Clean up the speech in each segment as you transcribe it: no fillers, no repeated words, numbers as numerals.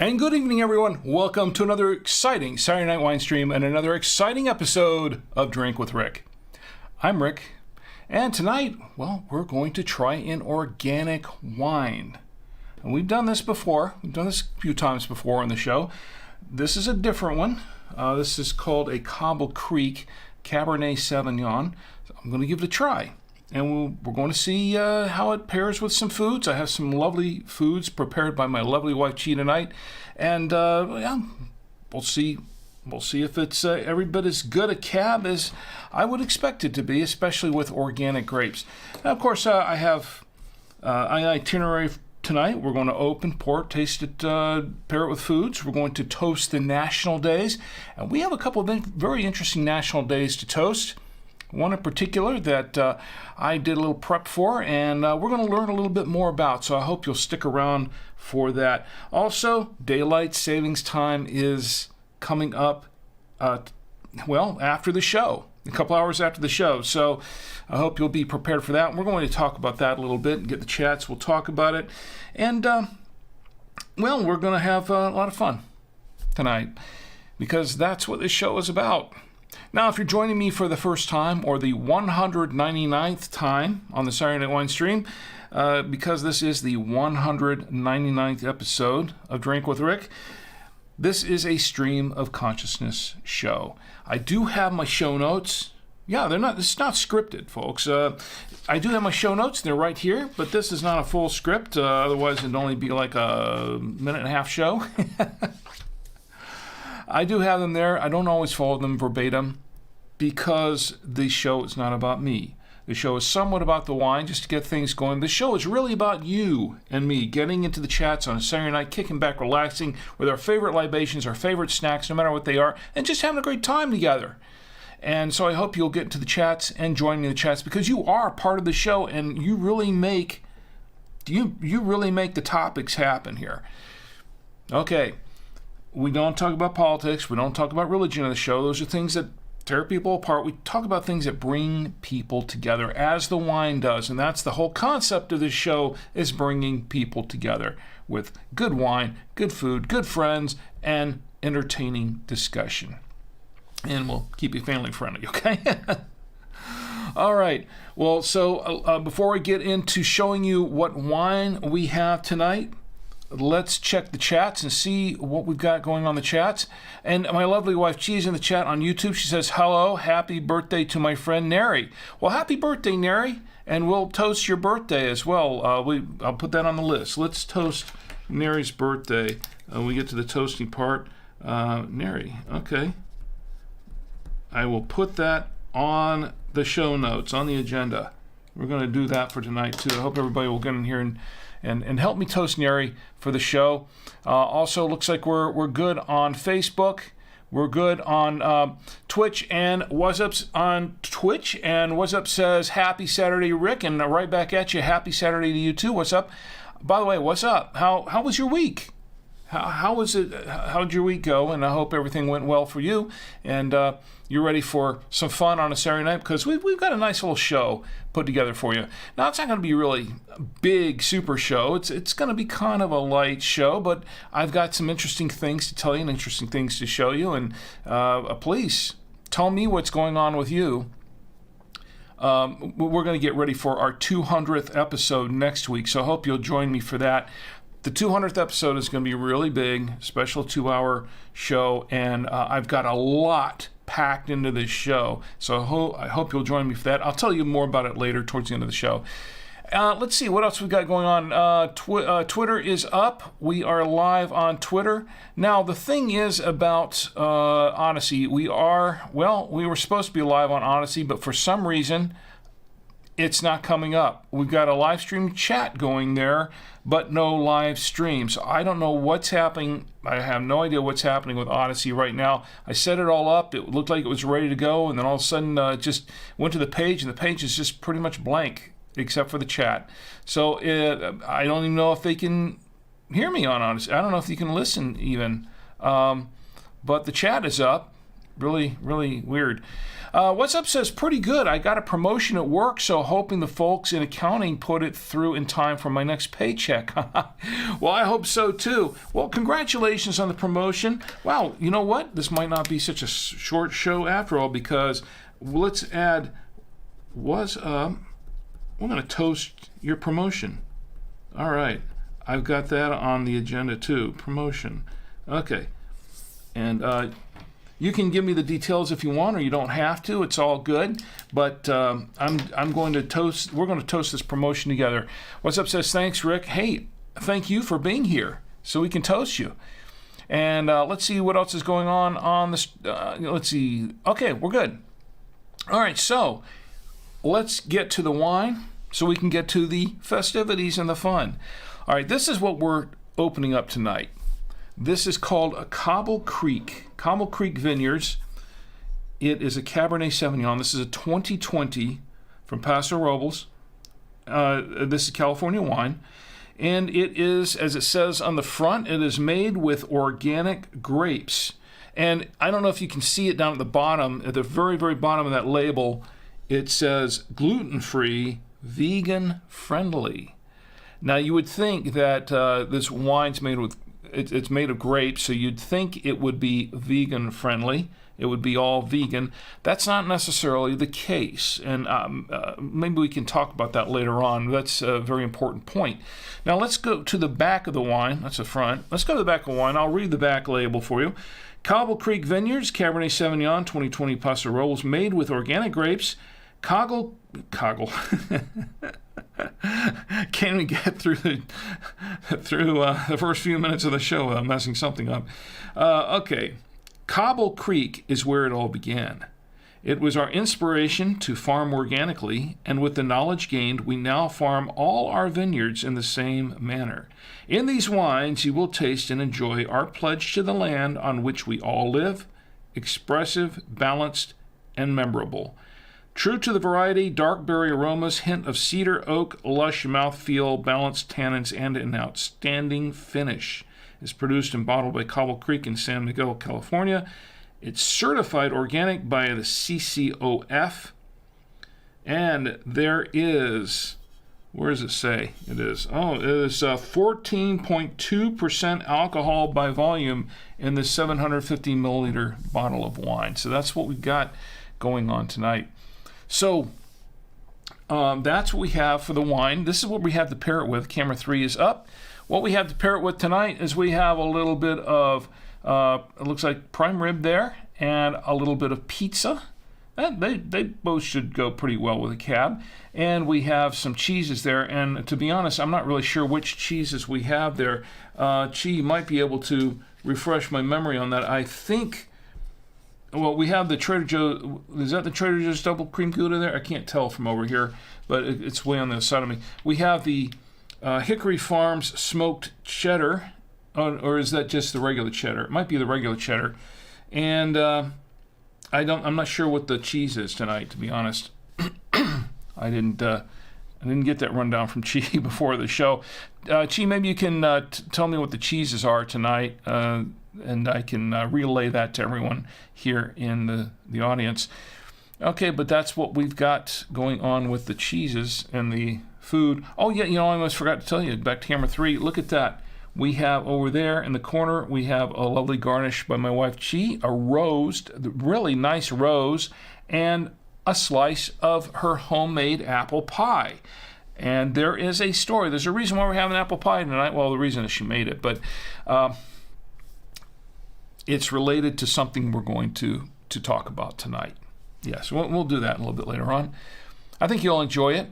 And good evening, everyone. Welcome to another exciting Saturday Night Winestream and another exciting episode of Drink with Rick. I'm Rick, and tonight, well, we're going to try an organic wine. And we've done this before. We've done this a few times before on the show. This is a different one. This is called a Cobble Creek Cabernet Sauvignon. So I'm going to give it a try. And we're going to see how it pairs with some foods. I have some lovely foods prepared by my lovely wife Chi tonight, and yeah, we'll see if it's every bit as good a cab as I would expect it to be, especially with organic grapes. Now, of course, I have an itinerary tonight. We're going to open, pour it, taste it, pair it with foods. We're going to toast the national days, and we have a couple of very interesting national days to toast. One in particular that I did a little prep for, and we're going to learn a little bit more about, so I hope you'll stick around for that. Also, daylight savings time is coming up, well, after the show, a couple hours after the show, so I hope you'll be prepared for that. We're going to talk about that a little bit and get the chats. We'll talk about it, and, well, we're going to have a lot of fun tonight, because that's what this show is about. Now, if you're joining me for the first time or the 199th time on the Saturday Night Wine Stream, because this is the 199th episode of Drink with Rick, this is a stream of consciousness show. I do have my show notes. Yeah, it's not scripted, folks. I do have my show notes. They're right here, but this is not a full script. Otherwise, it'd only be like a minute and a half show. I do have them there. I don't always follow them verbatim because the show is not about me. The show is somewhat about the wine, just to get things going. The show is really about you and me getting into the chats on a Saturday night, kicking back, relaxing with our favorite libations, our favorite snacks, no matter what they are, and just having a great time together. And so I hope you'll get into the chats and join me in the chats, because you are part of the show and you really make the topics happen here. Okay. We don't talk about politics. We don't talk about religion on the show. Those are things that tear people apart. We talk about things that bring people together, as the wine does. And that's the whole concept of this show, is bringing people together with good wine, good food, good friends, and entertaining discussion. And we'll keep you family friendly, okay? All right. Well, so before we get into showing you what wine we have tonight, let's check the chats and see what we've got going on the chats. And my lovely wife, Chi, is in the chat on YouTube. She says, hello, happy birthday to my friend Neri. Well, happy birthday, Neri. And we'll toast your birthday as well. I'll put that on the list. Let's toast Neri's birthday. We get to the toasting part. Neri, okay. I will put that on the show notes, on the agenda. We're going to do that for tonight, too. I hope everybody will get in here and help me toast Neri for the show. Also, looks like we're good on Facebook. We're good on Twitch, and What's Up's on Twitch. And What's Up says, happy Saturday, Rick. And right back at you, happy Saturday to you, too. What's up? By the way, what's up? How was your week? How was it? How did your week go? And I hope everything went well for you. And you're ready for some fun on a Saturday night, because we've got a nice little show put together for you. Now, it's not going to be really a big, super show. It's going to be kind of a light show, but I've got some interesting things to tell you and interesting things to show you. And please tell me what's going on with you. We're going to get ready for our 200th episode next week, so I hope you'll join me for that. The 200th episode is going to be really big, special 2-hour show, and I've got a lot packed into this show, so I hope you'll join me for that. I'll tell you more about it later towards the end of the show. Let's see what else we got going on. Twitter is up. We are live on Twitter. Now, the thing is about Odyssey, we were supposed to be live on Odyssey, but for some reason, it's not coming up. We've got a live stream chat going there, but no live stream. So I don't know what's happening. I have no idea what's happening with Odyssey right now. I set it all up. It looked like it was ready to go, and then all of a sudden it just went to the page, and the page is just pretty much blank, except for the chat. So I don't even know if they can hear me on Odyssey. I don't know if you can listen even. But the chat is up. Really, really weird. What's Up says, pretty good. I got a promotion at work, so hoping the folks in accounting put it through in time for my next paycheck. Well, I hope so too. Well, congratulations on the promotion. Wow, you know what? This might not be such a short show after all, because let's add What's Up. We're going to toast your promotion. All right. I've got that on the agenda too. Promotion. Okay. And you can give me the details if you want, or you don't have to. It's all good. But I'm going to toast. We're going to toast this promotion together. What's Up says, thanks, Rick. Hey, thank you for being here, so we can toast you. And let's see what else is going on this. Let's see. Okay, we're good. All right, so let's get to the wine so we can get to the festivities and the fun. All right, this is what we're opening up tonight. This is called a Cobble Creek Vineyards. It is a Cabernet Sauvignon. This is a 2020 from Paso Robles. This is California wine. And it is, as it says on the front, it is made with organic grapes. And I don't know if you can see it down at the bottom, at the very, very bottom of that label, it says gluten-free, vegan-friendly. Now, you would think that this wine's made with, it's made of grapes, so you'd think it would be vegan-friendly. It would be all vegan. That's not necessarily the case, and maybe we can talk about that later on. That's a very important point. Now, let's go to the back of the wine. That's the front. Let's go to the back of the wine. I'll read the back label for you. Cobble Creek Vineyards, Cabernet Sauvignon, 2020 Paso Robles, made with organic grapes. Coggle. Can't even get through the first few minutes of the show without messing something up. Okay. Cobble Creek is where it all began. It was our inspiration to farm organically, and with the knowledge gained, we now farm all our vineyards in the same manner. In these wines, you will taste and enjoy our pledge to the land on which we all live, expressive, balanced, and memorable. True to the variety, dark berry aromas, hint of cedar, oak, lush mouthfeel, balanced tannins, and an outstanding finish. It's produced and bottled by Cobble Creek in San Miguel, California. It's certified organic by the CCOF. And there is, where does it say it is? Oh, it is 14.2% alcohol by volume in this 750 milliliter bottle of wine. So that's what we've got going on tonight. So that's what we have for the wine. This is what we have to pair it with. Camera 3 is up. What we have to pair it with tonight is we have a little bit of, it looks like prime rib there, and a little bit of pizza. They both should go pretty well with a cab. And we have some cheeses there. And to be honest, I'm not really sure which cheeses we have there. Chi, you might be able to refresh my memory on that. I think, well, we have the Trader Joe. Is that the Trader Joe's double cream Gouda there? I can't tell from over here, but it's way on the side of me. We have the Hickory Farms smoked cheddar, or is that just the regular cheddar? It might be the regular cheddar. And I'm not sure what the cheese is tonight, to be honest. I didn't get that rundown from Chi before the show. Chi, maybe you can tell me what the cheeses are tonight, and I can relay that to everyone here in the audience. Okay, but that's what we've got going on with the cheeses and the food. Oh, yeah, I almost forgot to tell you, back to camera 3, look at that. We have over there in the corner, we have a lovely garnish by my wife Chi, a rose, really nice rose, and a slice of her homemade apple pie. And there is a story. There's a reason why we're having apple pie tonight. Well, the reason is she made it, but it's related to something we're going to talk about tonight. Yes, we'll do that a little bit later on. I think you'll enjoy it.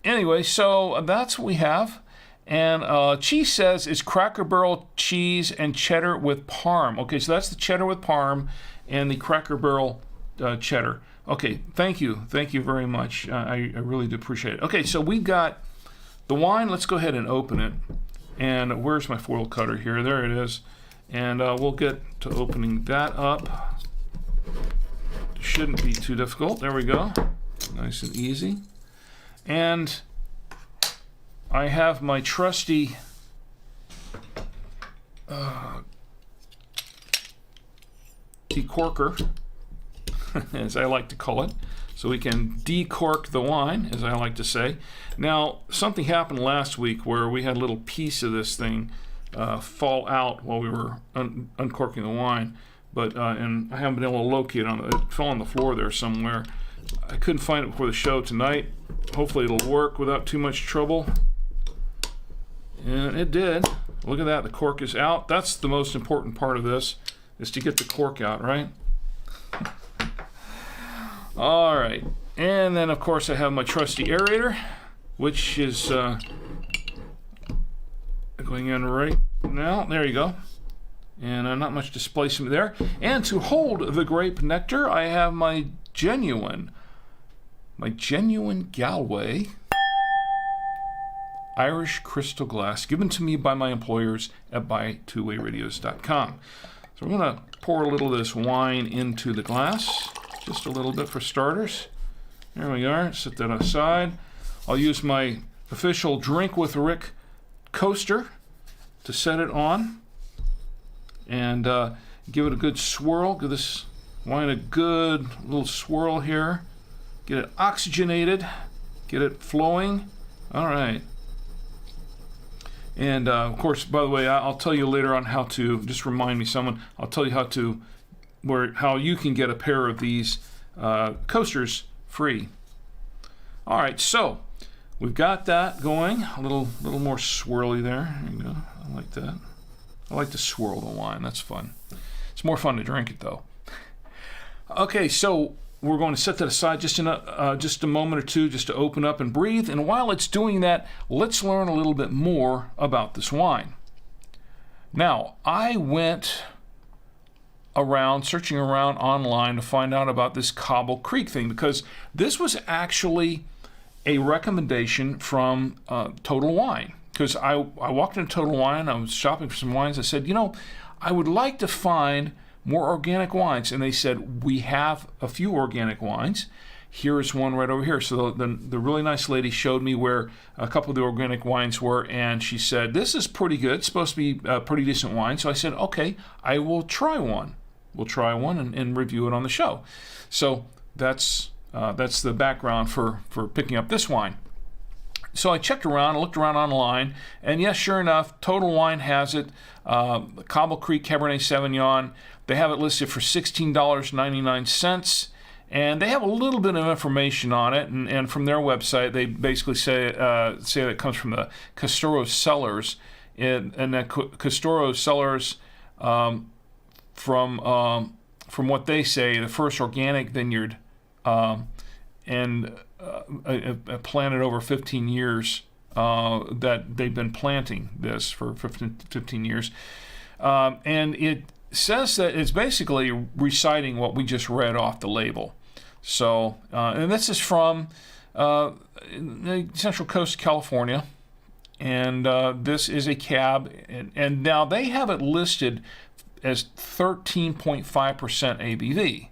anyway, so that's what we have. And cheese says it's Cracker Barrel cheese and cheddar with parm. Okay, so that's the cheddar with parm and the Cracker Barrel cheddar. Okay, thank you very much. I really do appreciate it. Okay, so we've got the wine. Let's go ahead and open it. And where's my foil cutter here? There it is. And we'll get to opening that up. Shouldn't be too difficult. There we go. Nice and easy. And I have my trusty decorker, as I like to call it, so we can decork the wine, as I like to say. Now, something happened last week where we had a little piece of this thing fall out while we were uncorking the wine, but and I haven't been able to locate it. It fell on the floor there somewhere. I couldn't find it before the show tonight. Hopefully it'll work without too much trouble. And it did. Look at that, the cork is out. That's the most important part of this, is to get the cork out, right? All right, and then of course I have my trusty aerator, which is going in right now. There you go. And not much displacement there. And to hold the grape nectar, I have my genuine Galway Irish crystal glass, given to me by my employers at buy2wayradios.com. So we're going to pour a little of this wine into the glass, just a little bit for starters. There we are. Set that aside. I'll use my official Drink with Rick coaster to set it on and give it a good swirl. Give this wine a good little swirl here. Get it oxygenated. Get it flowing. All right. And of course, by the way, I'll tell you later on how to, just remind me someone, I'll tell you how you can get a pair of these coasters free. All right, so we've got that going, a little more swirly there. There you go. I like that. I like to swirl the wine. That's fun. It's more fun to drink it though. Okay, so we're going to set that aside just a moment or two just to open up and breathe. And while it's doing that, let's learn a little bit more about this wine. Now, I went around, searching around online to find out about this Cobble Creek thing, because this was actually a recommendation from Total Wine. Because I walked into Total Wine, I was shopping for some wines. I said, I would like to find more organic wines, and they said, we have a few organic wines. Here is one right over here. So the really nice lady showed me where a couple of the organic wines were, and she said, this is pretty good. It's supposed to be a pretty decent wine. So I said, okay, I will try one. We'll try one and review it on the show. So that's the background for picking up this wine. So I checked around, I looked around online, and yes, sure enough, Total Wine has it. Cobble Creek Cabernet Sauvignon. They have it listed for $16.99, and they have a little bit of information on it. And from their website, they basically say that it comes from the Castoro cellars, and that Castoro cellars, from what they say, the first organic vineyard, and planted over 15 years. That they've been planting this for 15 years, and it says that it's basically reciting what we just read off the label. So, and this is from the Central Coast of California, and this is a cab, and now they have it listed as 13.5% ABV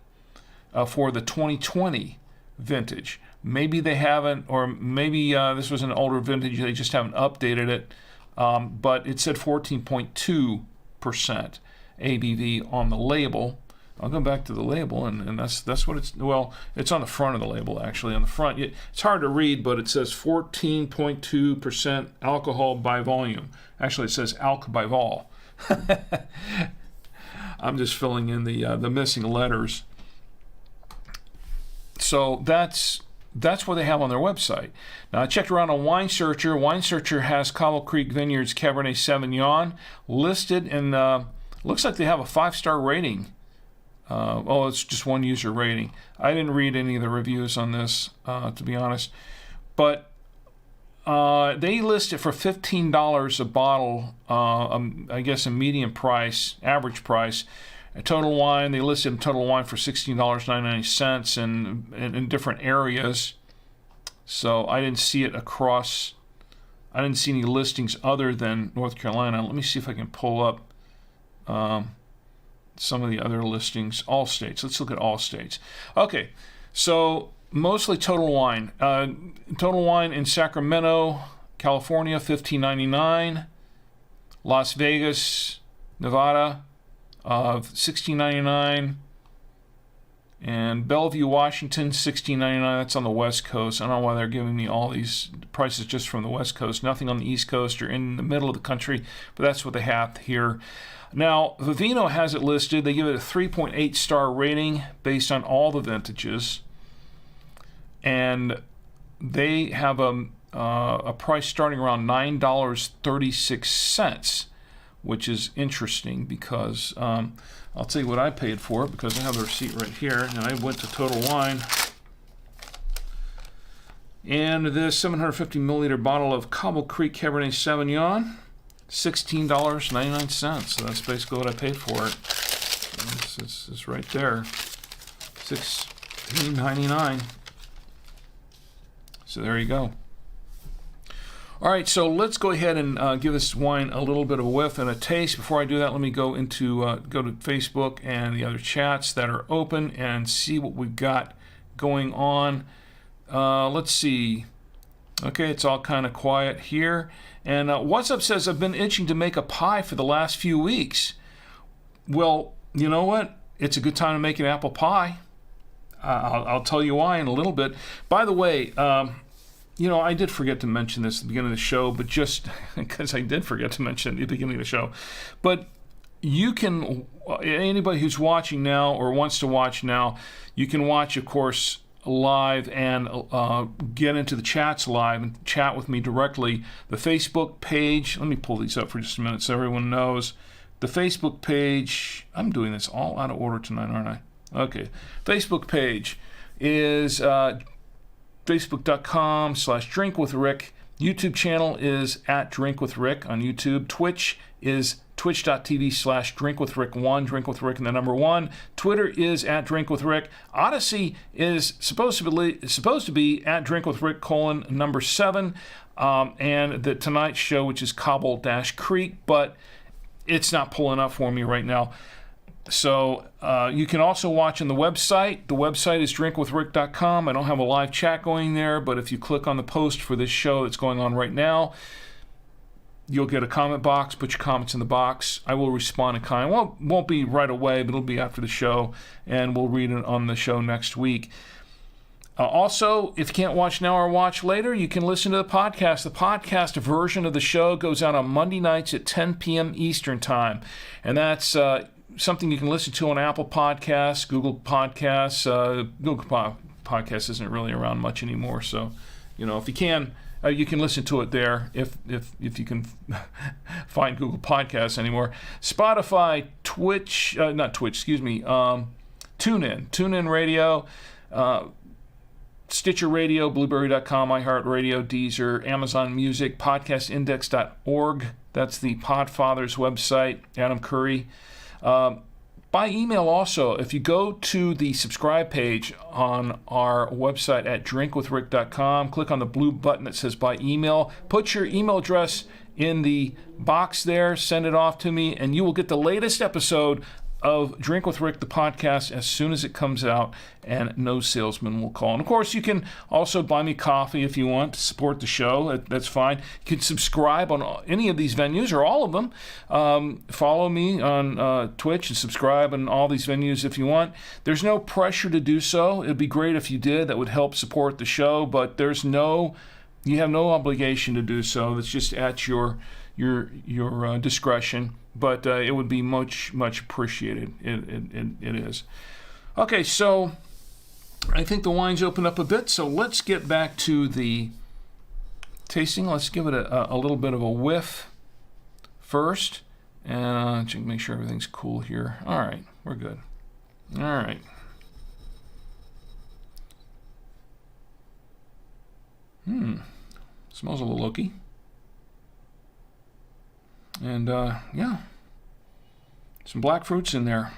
for the 2020 vintage. Maybe they haven't, or maybe this was an older vintage, they just haven't updated it, but it said 14.2% ABV on the label. I'll go back to the label, and that's what it's, well, it's on the front of the label, actually. On the front, it's hard to read, but it says 14.2% alcohol by volume. Actually, it says alc by vol. I'm just filling in the missing letters. So that's what they have on their website. Now, I checked around on Wine Searcher. Wine Searcher has Cobble Creek Vineyards Cabernet Sauvignon listed, and looks like they have a 5-star rating. It's just one user rating. I didn't read any of the reviews on this, to be honest. But They list it for $15 a bottle, I guess a medium price, average price. A Total Wine, they listed Total Wine for $16.99 in different areas. So I didn't see it across, I didn't see any listings other than North Carolina. Let me see if I can pull up some of the other listings. All states. Let's look at all states. Okay, so mostly Total Wine. Total Wine in Sacramento, California, $15.99. Las Vegas, Nevada, $16.99. And Bellevue, Washington, $16.99. That's on the West Coast. I don't know why they're giving me all these prices just from the West Coast. Nothing on the East Coast or in the middle of the country, but that's what they have here. Now, Vivino has it listed. They give it a 3.8 star rating based on all the vintages. And they have a price starting around $9.36, which is interesting because I'll tell you what I paid for it because I have the receipt right here, and I went to Total Wine. And this 750 milliliter bottle of Cobble Creek Cabernet Sauvignon, $16.99. So that's basically what I paid for it. It's right there, $16.99. So there you go. All right, so let's go ahead and give this wine a little bit of a whiff and a taste. Before I do that, let me go to Facebook and the other chats that are open and see what we've got going on. Let's see. Okay, it's all kind of quiet here. And What's Up says, I've been itching to make a pie for the last few weeks. Well, you know what? It's a good time to make an apple pie. I'll tell you why in a little bit. By the way, I did forget to mention this at the beginning of the show, but just because I did forget to mention it at the beginning of the show. But you can, anybody who's watching now or wants to watch now, you can watch, of course, live and get into the chats live and chat with me directly. The Facebook page, let me pull these up for just a minute so everyone knows. The Facebook page, I'm doing this all out of order tonight, aren't I? Okay. Facebook page is facebook.com/drinkwithrick. YouTube channel is @drinkwithrick on YouTube. Twitch is twitch.tv/drinkwithrick1, drinkwithrick and the number 1. Twitter is @drinkwithrick. Odyssey is supposed to be @drinkwithrick: number 7. And the Tonight Show, which is Cobble-Creek, but it's not pulling up for me right now. So you can also watch on the website. The website is drinkwithrick.com. I don't have a live chat going there, but if you click on the post for this show that's going on right now, you'll get a comment box. Put your comments in the box. I will respond in kind. Well, it won't be right away, but it'll be after the show, and we'll read it on the show next week. Also, if you can't watch now or watch later, you can listen to the podcast. The podcast version of the show goes out on Monday nights at 10 p.m. Eastern Time, and that's something you can listen to on Apple Podcasts, Google Podcasts. Google Podcasts isn't really around much anymore, so if you can, you can listen to it there if you can find Google Podcasts anymore. Spotify, TuneIn Radio, Stitcher Radio, Blueberry.com, iHeartRadio, Deezer, Amazon Music, PodcastIndex.org. That's the Podfather's website, Adam Curry. By email also, if you go to the subscribe page on our website at drinkwithrick.com, click on the blue button that says by email, put your email address in the box there, send it off to me, and you will get the latest episode of Drink with Rick, the podcast, as soon as it comes out, and no salesman will call. And of course, you can also buy me coffee if you want to support the show. That's fine. You can subscribe on any of these venues or all of them. Follow me on Twitch and subscribe on all these venues if you want. There's no pressure to do so. It'd be great if you did. That would help support the show, but you have no obligation to do so. It's just at your discretion. But it would be much, much appreciated. It is. Okay, so I think the wine's opened up a bit, so let's get back to the tasting. Let's give it a little bit of a whiff first, and make sure everything's cool here. All right, we're good. All right. Smells a little oaky. And yeah, some black fruits in there.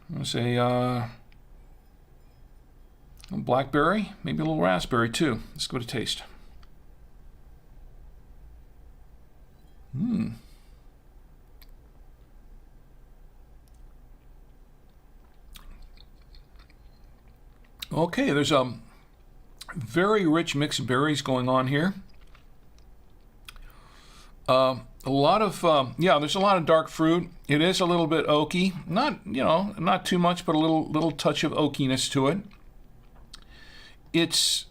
I'm going to say blackberry, maybe a little raspberry too. Let's go to taste. Okay, there's a very rich mix of berries going on here. A lot of there's a lot of dark fruit. It is a little bit oaky, not too much, but a little touch of oakiness to it. It's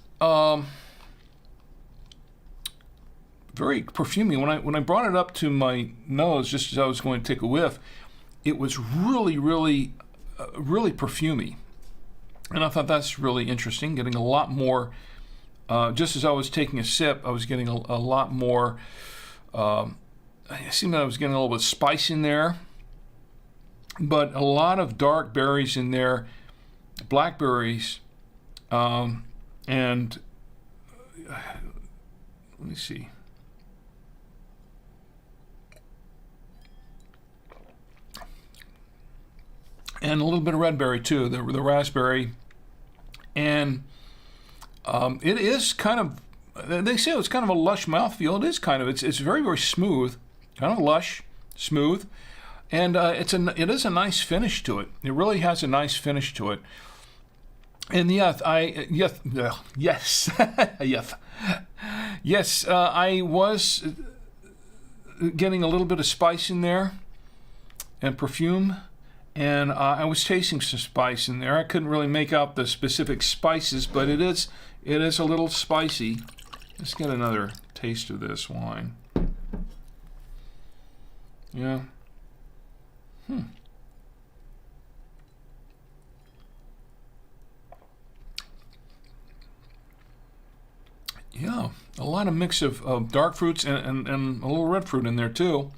very perfumey. When I brought it up to my nose, just as I was going to take a whiff, it was really, really, really perfumey. And I thought that's really interesting, getting a lot more, just as I was taking a sip, I was getting a lot more, it seemed that I was getting a little bit of spice in there, but a lot of dark berries in there, blackberries, and let me see. And a little bit of red berry too, the raspberry. And it is kind of, they say it's kind of a lush mouthfeel. It is kind of, it's very, very smooth, kind of lush, smooth. And it is a nice finish to it. It really has a nice finish to it. And yes, I was getting a little bit of spice in there and perfume. And I was tasting some spice in there. I couldn't really make out the specific spices, but it is a little spicy. Let's get another taste of this wine. Yeah. Yeah, a lot of mix of dark fruits and a little red fruit in there too.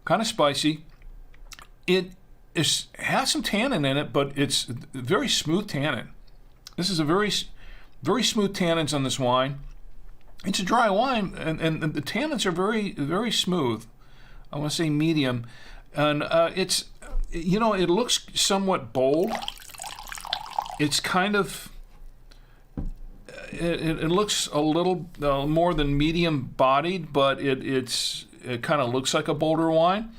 Kind of spicy. It has some tannin in it, but it's very smooth tannin. This is a very, very smooth tannins on this wine. It's a dry wine, and the tannins are very, very smooth. I want to say medium, and it's, it looks somewhat bold. It's kind of, it looks a little more than medium bodied, but it kind of looks like a bolder wine.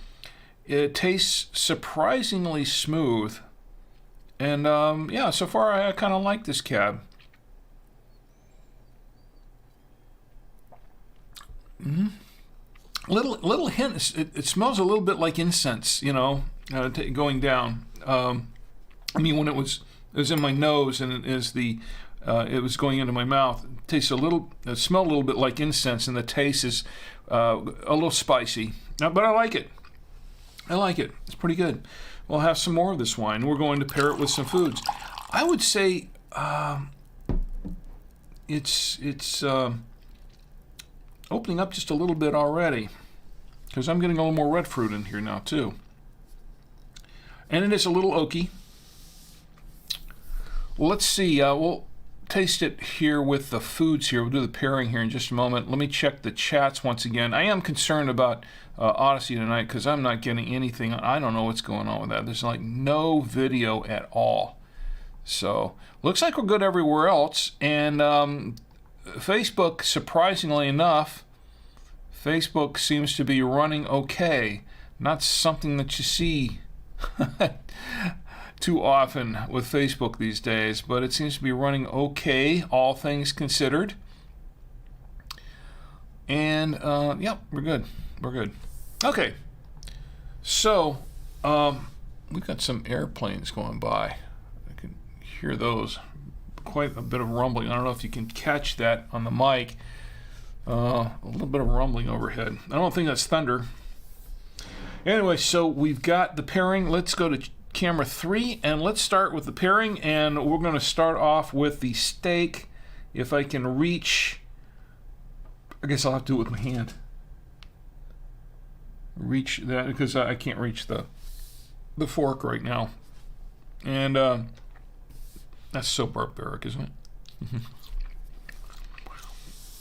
It tastes surprisingly smooth, and so far I kind of like this cab. Little hint. It smells a little bit like incense, going down. When it was in my nose and it was going into my mouth. It smelled a little bit like incense, and the taste is a little spicy. But I like it. It's pretty good. We'll have some more of this wine. We're going to pair it with some foods. I would say it's opening up just a little bit already, because I'm getting a little more red fruit in here now too. And it is a little oaky. Well, let's see. We'll taste it here with the foods here. We'll do the pairing here in just a moment. Let me check the chats once again. I am concerned about Odyssey tonight because I'm not getting anything. I don't know what's going on with that. There's like no video at all. So looks like we're good everywhere else. And Facebook, surprisingly enough, Facebook seems to be running okay. Not something that you see too often with Facebook these days, but it seems to be running okay, all things considered. And we're good. Okay, so we've got some airplanes going by. I can hear those. Quite a bit of rumbling. I don't know if you can catch that on the mic. A little bit of rumbling overhead. I don't think that's thunder. Anyway, so we've got the pairing. Let's go to camera 3, and let's start with the pairing, and we're going to start off with the steak. If I can reach, I guess I'll have to do it with my hand. Reach that, because I can't reach the fork right now. And that's so barbaric, isn't it?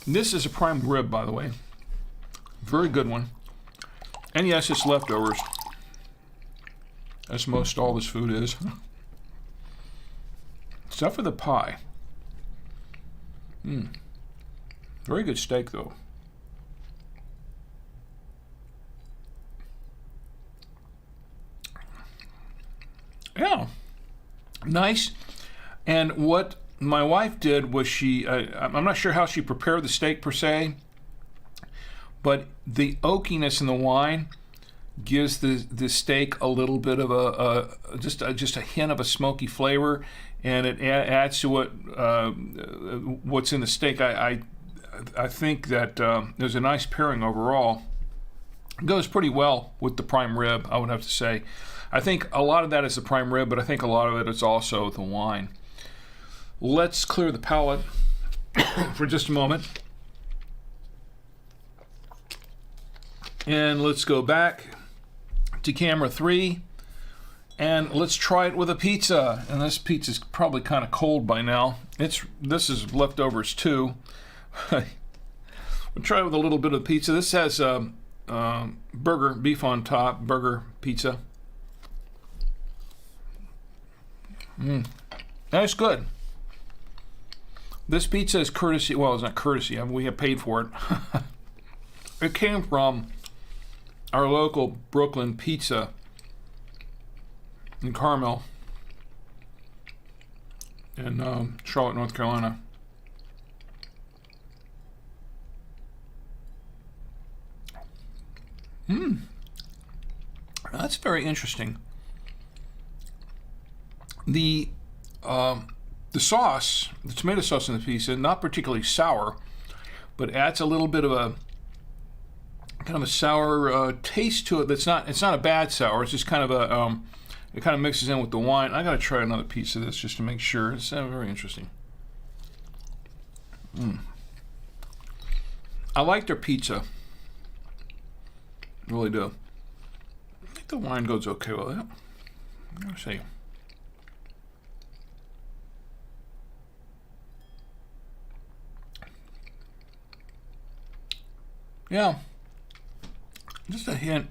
This is a prime rib, by the way. Very good one. And yes, it's leftovers. As most all this food is. Except for the pie. Very good steak, though. Yeah. Nice. And what my wife did was I'm not sure how she prepared the steak per se, but the oakiness in the wine gives the steak a little bit of just a hint of a smoky flavor, and it adds to what's in the steak. I think that there's a nice pairing overall. It goes pretty well with the prime rib, I would have to say. I think a lot of that is the prime rib, but I think a lot of it is also the wine. Let's clear the palate for just a moment. And let's go back to camera 3. And let's try it with a pizza. And this pizza's probably kind of cold by now. This is leftovers too. We'll try it with a little bit of pizza. This has burger, beef on top, burger pizza. That's good. This pizza is courtesy, well, it's not courtesy, we have paid for it. It came from our local Brooklyn Pizza in Carmel in Charlotte, North Carolina. That's very interesting. The sauce, the tomato sauce in the pizza, not particularly sour, but adds a little bit of a kind of a sour taste to it. It's not a bad sour. It's just kind of it kind of mixes in with the wine. I gotta try another piece of this just to make sure. It's very interesting. I like their pizza. Really do. I think the wine goes okay with it. Let's see. Yeah, just a hint,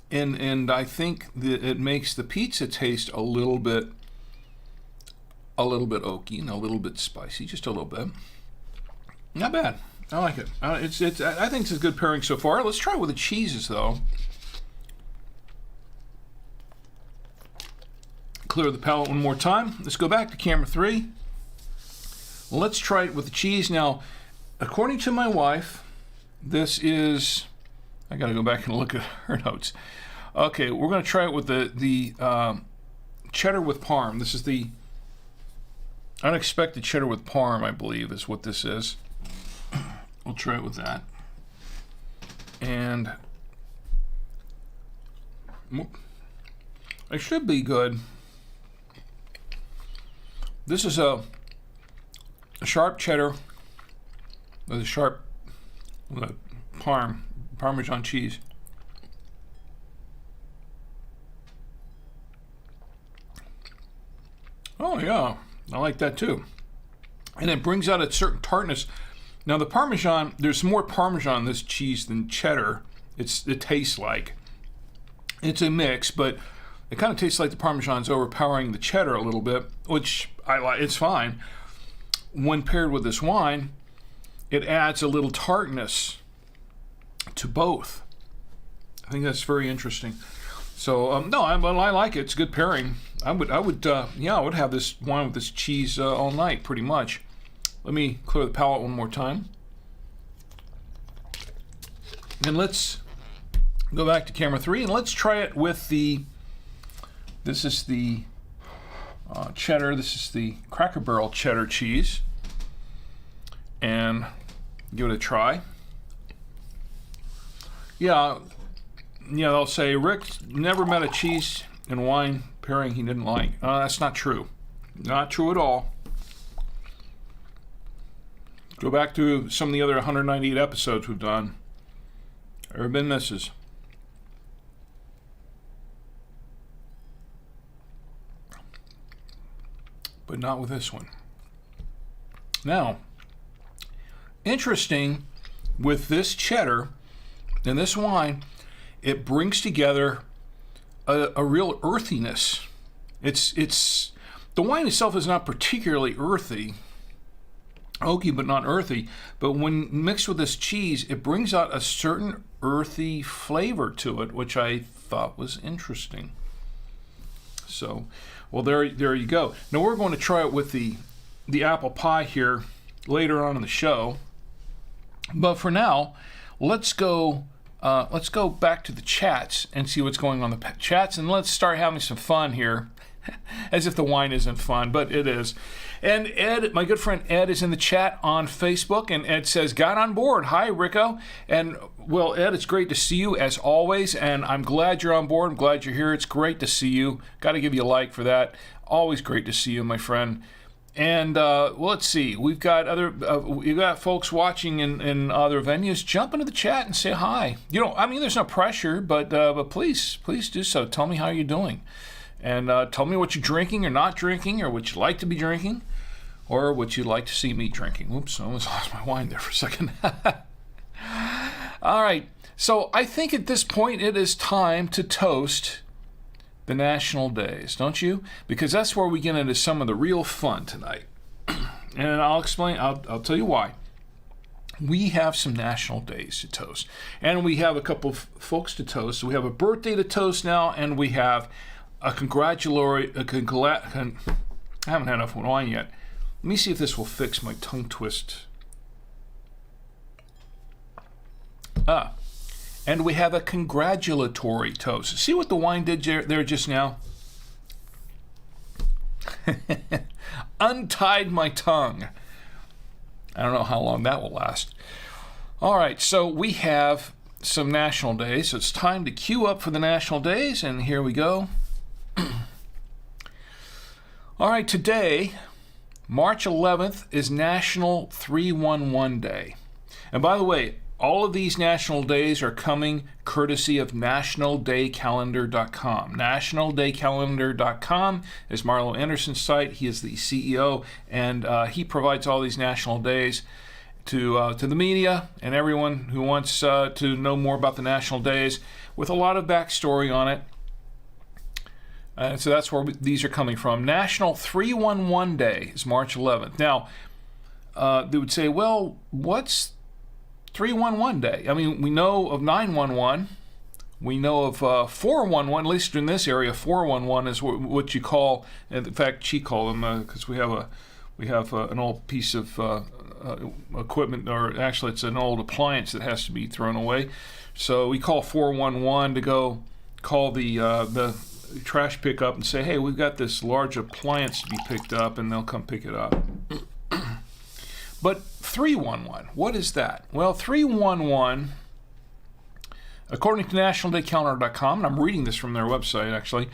and I think that it makes the pizza taste a little bit oaky and a little bit spicy, just a little bit. Not bad. I like it. I think it's a good pairing so far. Let's try it with the cheeses though. Clear the palate one more time. Let's go back to camera 3. Let's try it with the cheese now. According to my wife, this is, I gotta go back and look at her notes. Okay, we're gonna try it with the cheddar with parm. This is the unexpected cheddar with parm, I believe, is what this is. We'll try it with that. And it should be good. This is a sharp cheddar with a sharp Parmesan cheese. Oh yeah, I like that too. And it brings out a certain tartness. Now the Parmesan, there's more Parmesan in this cheese than cheddar. It tastes like. It's a mix, but it kind of tastes like the Parmesan's overpowering the cheddar a little bit, which I like. It's fine. When paired with this wine, it adds a little tartness to both. I think that's very interesting. So no, I like it. It's a good pairing. I would have this wine with this cheese all night, pretty much. Let me clear the palate one more time, and let's go back to camera 3 and let's try it with the. This is the cheddar. This is the Cracker Barrel cheddar cheese, and give it a try. Yeah, they'll say Rick never met a cheese and wine pairing he didn't like. That's not true. Not true at all. Go back to some of the other 198 episodes we've done. There have been misses. But not with this one. Now, interesting with this cheddar and this wine, it brings together a real earthiness. It's the wine itself is not particularly earthy, oaky but not earthy, but when mixed with this cheese, it brings out a certain earthy flavor to it, which I thought was interesting. So, well, there you go. Now we're going to try it with the apple pie here later on in the show. But for now, let's go back to the chats and see what's going on in the chats, and let's start having some fun here. As if the wine isn't fun, but it is. And Ed, my good friend Ed, is in the chat on Facebook, and Ed says, got on board. Hi, Rico. And, well, Ed, it's great to see you, as always, and I'm glad you're on board. I'm glad you're here. It's great to see you. Got to give you a like for that. Always great to see you, my friend. And, well, let's see. We've got we've got folks watching in other venues. Jump into the chat and say hi. You know, I mean, there's no pressure, but please do so. Tell me how you're doing. And tell me what you're drinking or not drinking, or what you like to be drinking, or what you'd like to see me drinking. Oops, I almost lost my wine there for a second. All right, so I think at this point it is time to toast the national days, don't you? Because that's where we get into some of the real fun tonight. And I'll explain, I'll tell you why. We have some national days to toast. And we have a couple of folks to toast. So we have a birthday to toast now, and we have I haven't had enough wine yet. Let me see if this will fix my tongue twist. And we have a congratulatory toast. See what the wine did there just now? Untied my tongue. I don't know how long that will last. All right, so we have some national days. So it's time to queue up for the national days, and here we go. All right, today, March 11th, is National 311 Day. And by the way, all of these national days are coming courtesy of nationaldaycalendar.com. Nationaldaycalendar.com is Marlo Anderson's site. He is the CEO, and he provides all these national days to the media and everyone who wants to know more about the national days, with a lot of backstory on it. So that's where these are coming from. National 311 Day is March 11th. Now, they would say, well, what's 311 Day? I mean, we know of 911. We know of 411, at least in this area. 411 is what you call, in fact, she called them, because we have an old piece of equipment, or actually it's an old appliance that has to be thrown away. So we call 411 to go call the trash pickup and say, hey, we've got this large appliance to be picked up, and they'll come pick it up. But 311, what is that? Well, 311, according to nationaldaycalendar.com, and I'm reading this from their website actually,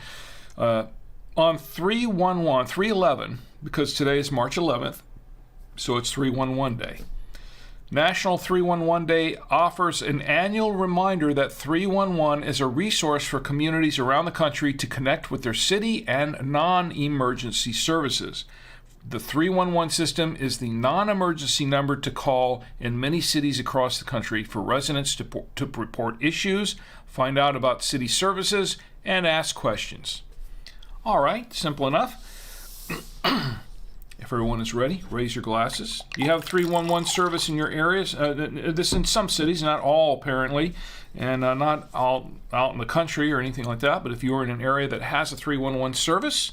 on 311, because today is March 11th, so it's 311 Day. National 311 Day offers an annual reminder that 311 is a resource for communities around the country to connect with their city and non-emergency services. The 311 system is the non-emergency number to call in many cities across the country for residents to report issues, find out about city services, and ask questions. All right, simple enough. If everyone is ready, raise your glasses. You have 311 service in your areas. This in some cities, not all apparently, and not all out in the country or anything like that. But if you're in an area that has a 311 service,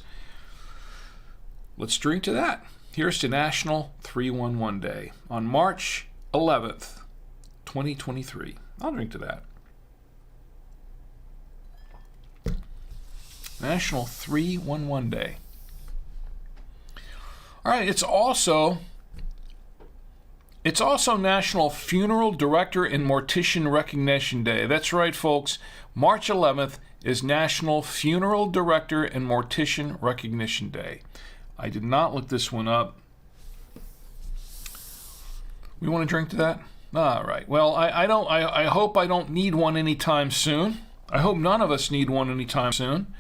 let's drink to that. Here's to National 311 Day on March 11th, 2023. I'll drink to that. National 311 Day. All right, it's also National Funeral Director and Mortician Recognition Day. That's right, folks. March 11th is National Funeral Director and Mortician Recognition Day. I did not look this one up. We want to drink to that? All right. Well, I hope I don't need one anytime soon. I hope none of us need one anytime soon.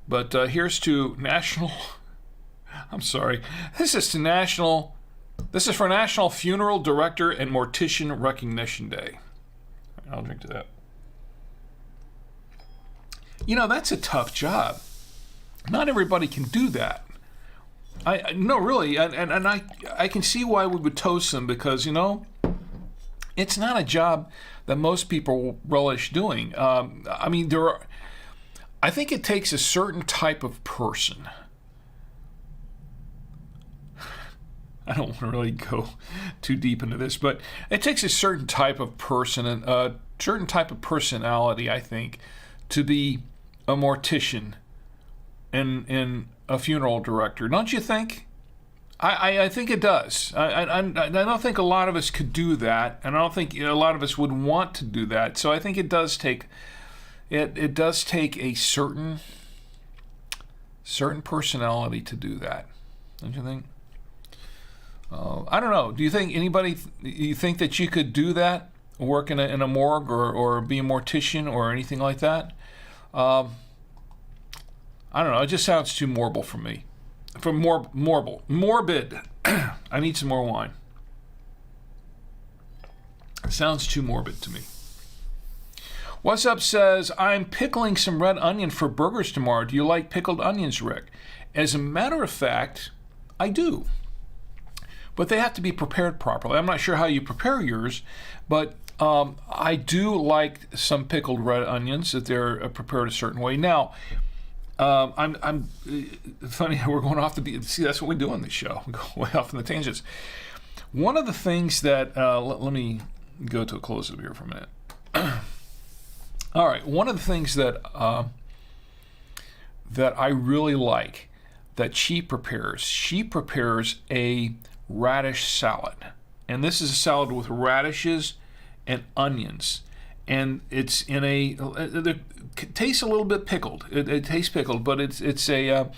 But here's to National... I'm sorry. This is to National This is for National Funeral Director and Mortician Recognition Day. I'll drink to that. You know, that's a tough job. Not everybody can do that. No, really, and I can see why we would toast them, because, you know, it's not a job that most people relish doing. I mean, I think it takes a certain type of person. I don't want to really go too deep into this, but it takes a certain type of person and a certain type of personality, I think, to be a mortician and a funeral director. Don't you think? I think it does. I don't think a lot of us could do that, and I don't think a lot of us would want to do that. So I think it does take a certain personality to do that. Don't you think? I don't know. Do you think you think that you could do that? Work in a morgue or be a mortician or anything like that? I don't know. It just sounds too morbid for me. Morbid. I need some more wine. It sounds too morbid to me. What's Up says, I'm pickling some red onion for burgers tomorrow. Do you like pickled onions, Rick? As a matter of fact, I do. But they have to be prepared properly. I'm not sure how you prepare yours, but I do like some pickled red onions if they're prepared a certain way. Now, I'm funny. We're going off the. See, that's what we do on this show. We go way off in the tangents. One of the things that let me go to a close up here for a minute. All right. One of the things that I really like that she prepares a radish salad, and this is a salad with radishes and onions, and it's in it tastes a little bit pickled. It tastes pickled, but it's a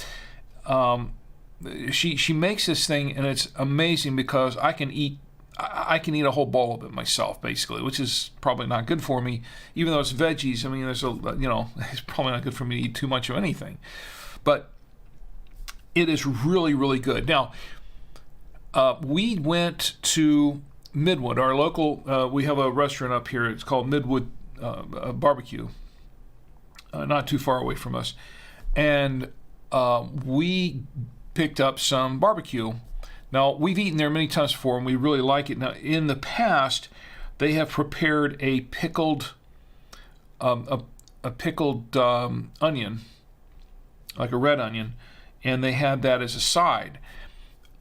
she makes this thing, and it's amazing because I can eat a whole bowl of it myself, basically, which is probably not good for me, even though it's veggies. I mean, it's probably not good for me to eat too much of anything, but it is really, really good. Now, we went to Midwood, our local. We have a restaurant up here. It's called Midwood Barbecue, not too far away from us, and we picked up some barbecue. Now, we've eaten there many times before, and we really like it. Now, in the past, they have prepared a pickled onion, like a red onion, and they had that as a side.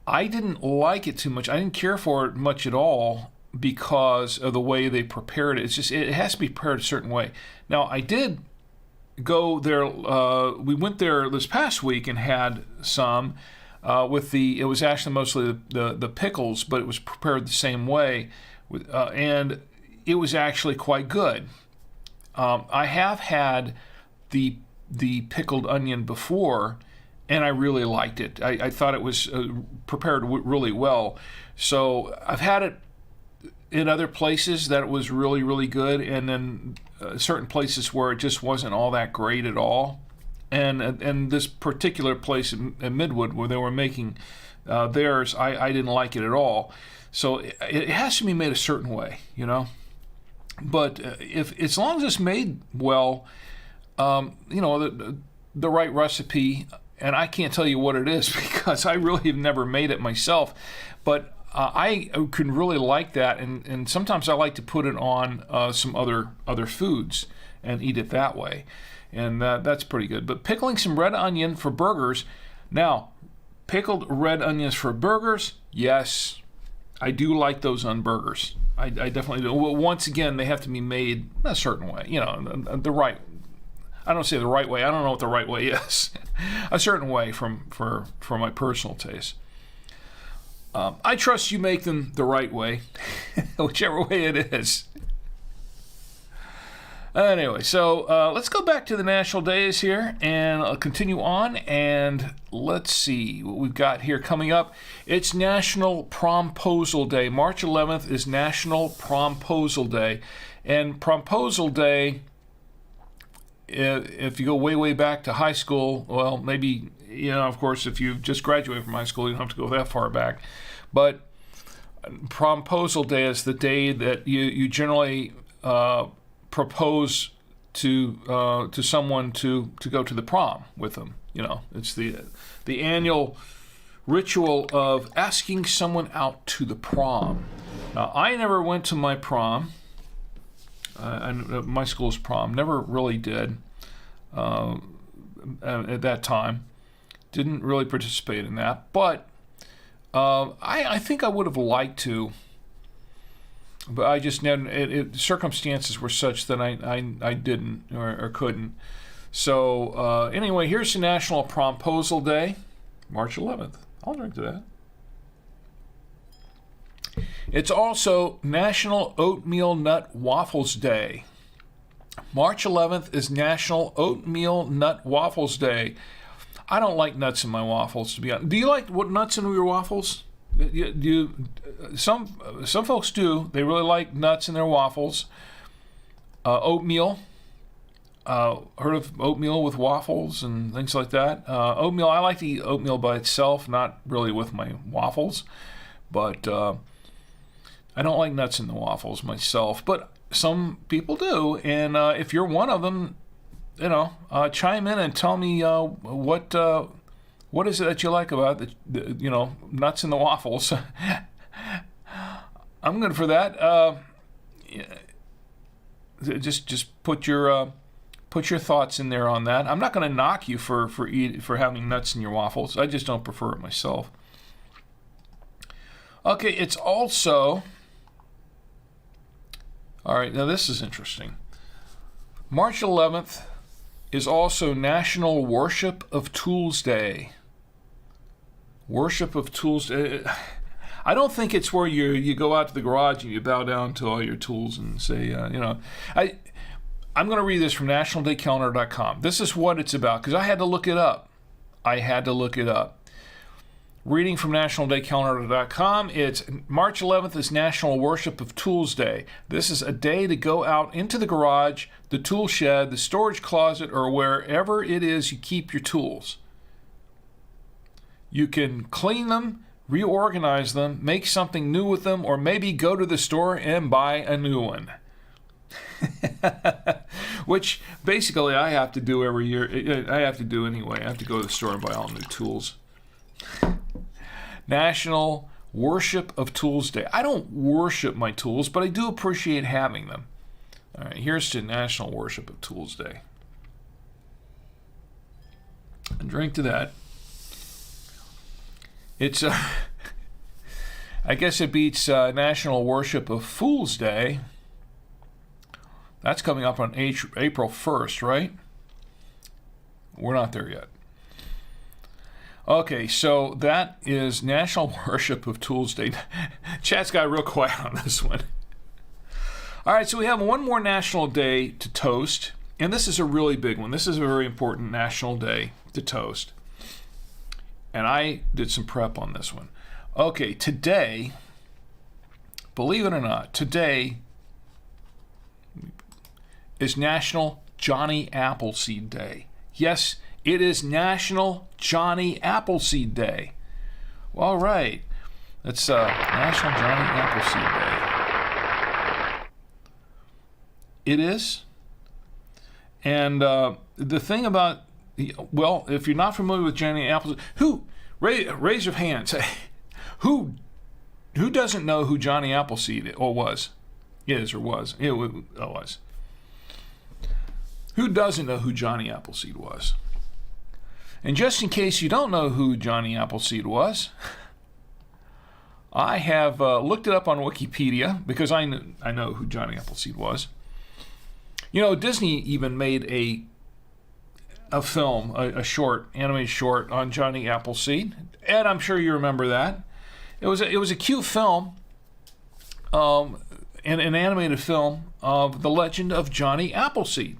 I didn't like it too much. I didn't care for it much at all because of the way they prepared it. It's just, it has to be prepared a certain way. Now, I did go there. We went there this past week and had some it was actually mostly the pickles, but it was prepared the same way, and it was actually quite good. I have had the pickled onion before, and I really liked it. I thought it was prepared really well. So I've had it in other places that it was really, really good, and then certain places where it just wasn't all that great at all. And this particular place in Midwood where they were making theirs, I didn't like it at all. So it has to be made a certain way, you know. But as long as it's made well, the right recipe. And I can't tell you what it is because I really have never made it myself. But I can really like that, and sometimes I like to put it on some other foods and eat it that way. And that's pretty good. But pickling some red onion for burgers. Now, pickled red onions for burgers, yes, I do like those on burgers. I definitely do. Well, once again, they have to be made a certain way, the right. I don't say the right way. I don't know what the right way is. A certain way for my personal taste. I trust you make them the right way, whichever way it is. Anyway, so let's go back to the national days here, and I'll continue on, and let's see what we've got here coming up. It's National Promposal Day. March 11th is National Promposal Day, and Promposal Day, if you go way, way back to high school, well, maybe, of course, if you just graduated from high school, you don't have to go that far back, but Promposal day is the day that you generally propose to someone to go to the prom with them. You know, it's the annual ritual of asking someone out to the prom. Now, I never went to my prom. My school's prom. Never really did at that time. Didn't really participate in that. But I think I would have liked to. But I just never. Circumstances were such that I didn't or couldn't. So anyway, here's the National Promposal Day, March 11th. I'll drink to that. It's also National Oatmeal Nut Waffles Day. March 11th is National Oatmeal Nut Waffles Day. I don't like nuts in my waffles, to be honest. Do you like nuts in your waffles? Some folks do. They really like nuts in their waffles. Oatmeal. Heard of oatmeal with waffles and things like that? Oatmeal, I like to eat oatmeal by itself, not really with my waffles. But I don't like nuts in the waffles myself. But some people do. And if you're one of them, chime in and tell me what is it that you like about the nuts in the waffles. I'm good for that. Just put your thoughts in there on that. I'm not going to knock you for having nuts in your waffles. I just don't prefer it myself. Okay, it's also... All right, now this is interesting. March 11th is also National Worship of Tools Day. Worship of Tools Day. I don't think it's where you go out to the garage and you bow down to all your tools and say, I'm going to read this from nationaldaycalendar.com. This is what it's about, because I had to look it up. Reading from nationaldaycalendar.com, it's March 11th is National Worship of Tools Day. This is a day to go out into the garage, the tool shed, the storage closet, or wherever it is you keep your tools. You can clean them, reorganize them, make something new with them, or maybe go to the store and buy a new one. Which basically I have to do every year. I have to do anyway. I have to go to the store and buy all new tools. National Worship of Tools Day. I don't worship my tools, but I do appreciate having them. All right, here's to National Worship of Tools Day. And drink to that. It's, I guess it beats National Worship of Fools Day. That's coming up on April 1st, right? We're not there yet. Okay, so that is National Worship of Tools Day. Chat's got real quiet on this one. All right, so we have one more national day to toast, and this is a really big one. This is a very important national day to toast. And I did some prep on this one. Okay, today, believe it or not, today is National Johnny Appleseed Day. Yes, it is National Johnny Appleseed Day. All right. It's National Johnny Appleseed Day. It is. And the thing about, well, if you're not familiar with Johnny Appleseed, raise your hands. Who doesn't know who Johnny Appleseed was? Who doesn't know who Johnny Appleseed was? And just in case you don't know who Johnny Appleseed was, I have looked it up on Wikipedia because I know who Johnny Appleseed was. Disney even made a film, a short, animated short on Johnny Appleseed, and I'm sure you remember that. It was a cute film, an animated film of the legend of Johnny Appleseed.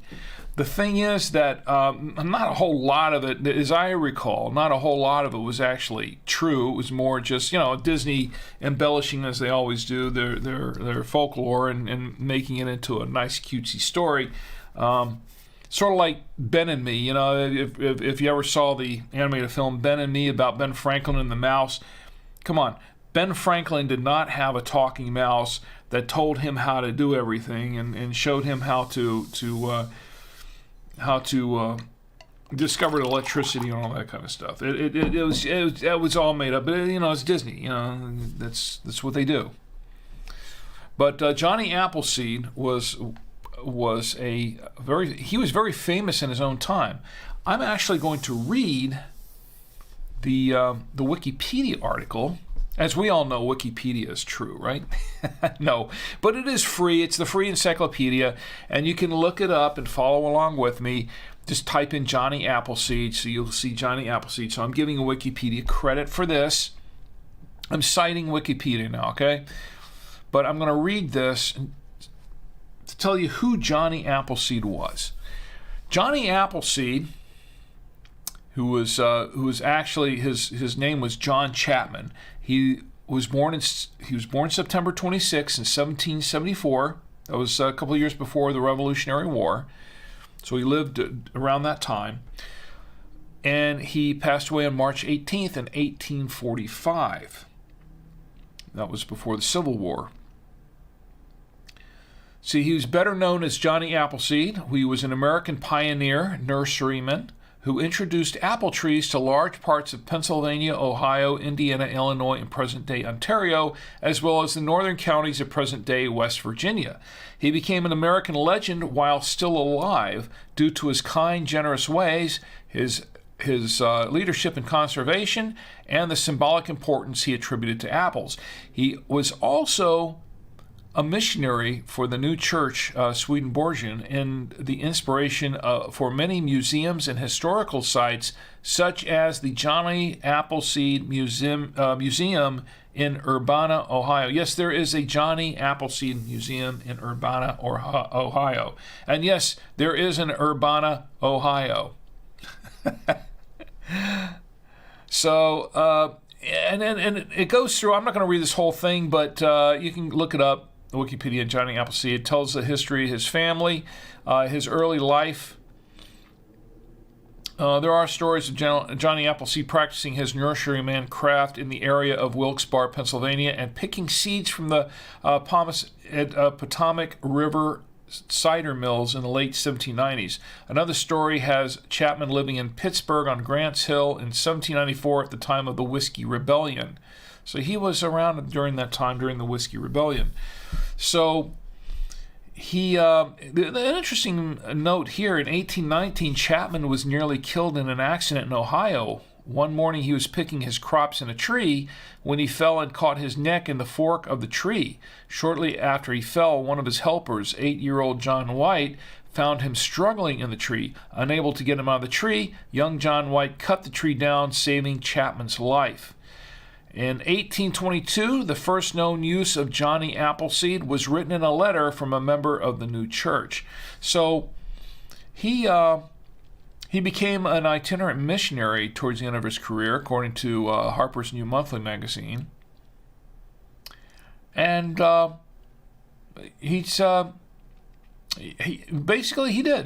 The thing is that not a whole lot of it, as I recall, not a whole lot of it was actually true. It was more just, Disney embellishing, as they always do, their folklore and making it into a nice, cutesy story. Sort of like Ben and Me. If you ever saw the animated film Ben and Me about Ben Franklin and the mouse, come on. Ben Franklin did not have a talking mouse that told him how to do everything and showed him how to discover electricity and all that kind of stuff. It was all made up. But it's Disney. That's what they do. But Johnny Appleseed was very famous in his own time. I'm actually going to read the Wikipedia article. As we all know, Wikipedia is true, right? No, but it is free. It's the free encyclopedia, and you can look it up and follow along with me. Just type in Johnny Appleseed, so you'll see Johnny Appleseed. So I'm giving Wikipedia credit for this. I'm citing Wikipedia now, okay? But I'm going to read this to tell you who Johnny Appleseed was. Johnny Appleseed, who was actually his name was John Chapman. He was born September 26 in 1774. That was a couple of years before the Revolutionary War. So he lived around that time. And he passed away on March 18th in 1845. That was before the Civil War. See, he was better known as Johnny Appleseed. He was an American pioneer, nurseryman, who introduced apple trees to large parts of Pennsylvania, Ohio, Indiana, Illinois, and present-day Ontario, as well as the northern counties of present-day West Virginia. He became an American legend while still alive due to his kind, generous ways, his leadership in conservation, and the symbolic importance he attributed to apples. He was also a missionary for the new church, Swedenborgian, and the inspiration for many museums and historical sites, such as the Johnny Appleseed Museum in Urbana, Ohio. Yes, there is a Johnny Appleseed Museum in Urbana, Ohio. And yes, there is an Urbana, Ohio. So, and it goes through, I'm not going to read this whole thing, but you can look it up. Wikipedia, Johnny Appleseed tells the history of his family, his early life. There are stories of Johnny Appleseed practicing his nurseryman craft in the area of Wilkes-Barre, Pennsylvania, and picking seeds from the Potomac River cider mills in the late 1790s. Another story has Chapman living in Pittsburgh on Grants Hill in 1794 at the time of the Whiskey Rebellion. So he was around during that time, during the Whiskey Rebellion. So an interesting note here, in 1819, Chapman was nearly killed in an accident in Ohio. One morning he was picking his crops in a tree when he fell and caught his neck in the fork of the tree. Shortly after he fell, one of his helpers, 8-year-old John White, found him struggling in the tree. Unable to get him out of the tree, young John White cut the tree down, saving Chapman's life. In 1822, the first known use of Johnny Appleseed was written in a letter from a member of the new church. So he became an itinerant missionary towards the end of his career, according to Harper's New Monthly magazine. And he did.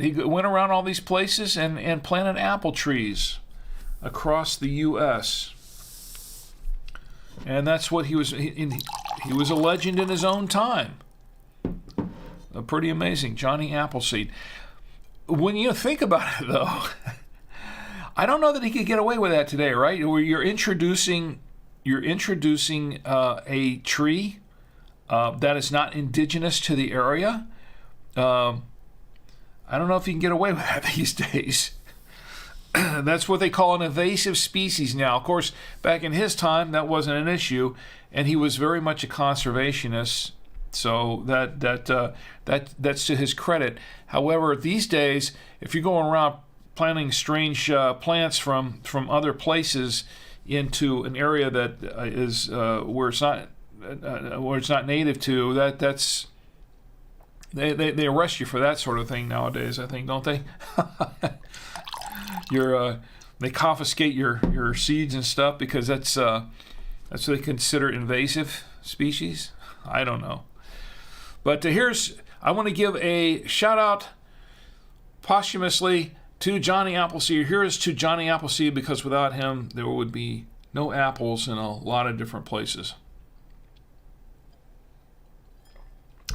He went around all these places and planted apple trees across the U.S., and that's what he was. He was a legend in his own time. Pretty amazing, Johnny Appleseed. When you think about it, though, I don't know that he could get away with that today, right? Where you're introducing a tree that is not indigenous to the area. I don't know if you can get away with that these days. That's what they call an invasive species now. Of course, back in his time, that wasn't an issue, and he was very much a conservationist. So that's to his credit. However, these days, if you're going around planting strange plants from other places into an area that is where it's not native to, that's they arrest you for that sort of thing nowadays, I think, don't they? They confiscate your seeds and stuff because that's what they consider invasive species. I don't know, but I want to give a shout out posthumously to Johnny Appleseed. Here is to Johnny Appleseed, because without him there would be no apples in a lot of different places.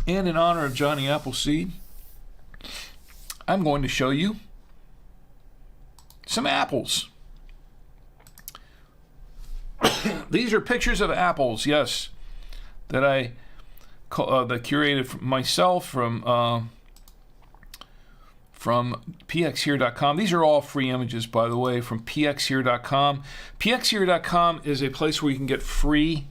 And in honor of Johnny Appleseed, I'm going to show you some apples. These are pictures of apples, yes, that I curated myself from pxhere.com. These are all free images, by the way, from pxhere.com. pxhere.com is a place where you can get free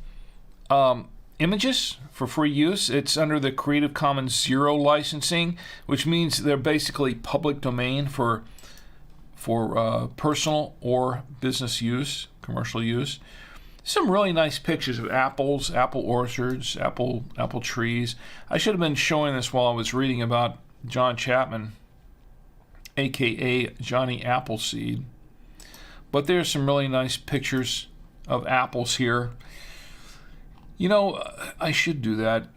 images for free use. It's under the Creative Commons Zero licensing, which means they're basically public domain for personal or business use, commercial use. Some really nice pictures of apples, apple orchards, apple trees. I should have been showing this while I was reading about John Chapman, aka Johnny Appleseed. But there's some really nice pictures of apples here. You know, I should do that.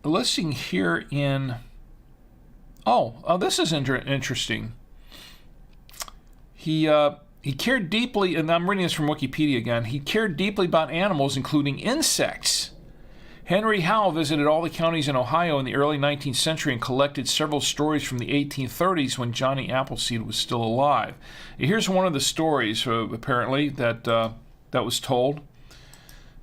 Listing here in... Oh, this is interesting. He cared deeply, and I'm reading this from Wikipedia again, he cared deeply about animals, including insects. Henry Howe visited all the counties in Ohio in the early 19th century and collected several stories from the 1830s when Johnny Appleseed was still alive. Here's one of the stories, apparently, that was told.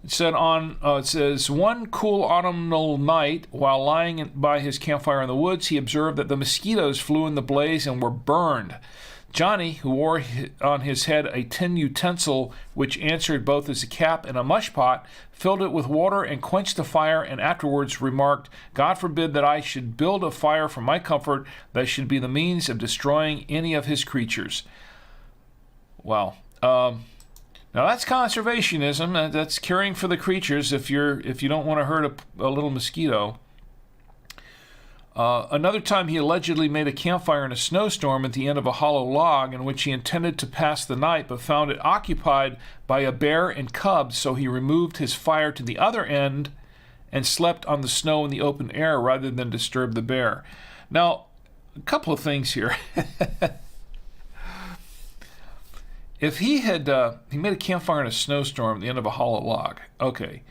It says, one cool autumnal night, while lying by his campfire in the woods, he observed that the mosquitoes flew in the blaze and were burned. Johnny, who wore on his head a tin utensil which answered both as a cap and a mush pot, filled it with water and quenched the fire, and afterwards remarked, God forbid that I should build a fire for my comfort that should be the means of destroying any of his creatures. Wow. Now that's conservationism. That's caring for the creatures if you don't want to hurt a little mosquito. Another time he allegedly made a campfire in a snowstorm at the end of a hollow log in which he intended to pass the night but found it occupied by a bear and cubs, so he removed his fire to the other end and slept on the snow in the open air rather than disturb the bear. Now, a couple of things here. If he made a campfire in a snowstorm at the end of a hollow log, okay,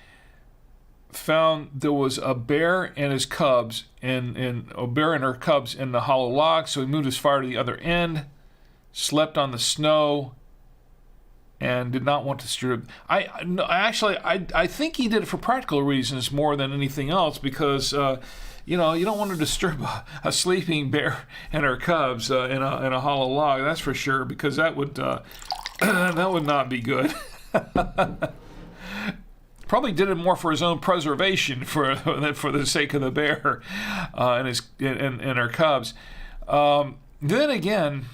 found there was a bear and his cubs and a bear and her cubs in the hollow log, so he moved his fire to the other end, slept on the snow, and did not want to disturb. I think he did it for practical reasons more than anything else, because you don't want to disturb a sleeping bear and her cubs in a hollow log. That's for sure, because that would that would not be good. Probably did it more for his own preservation than for the sake of the bear and her cubs. Then again,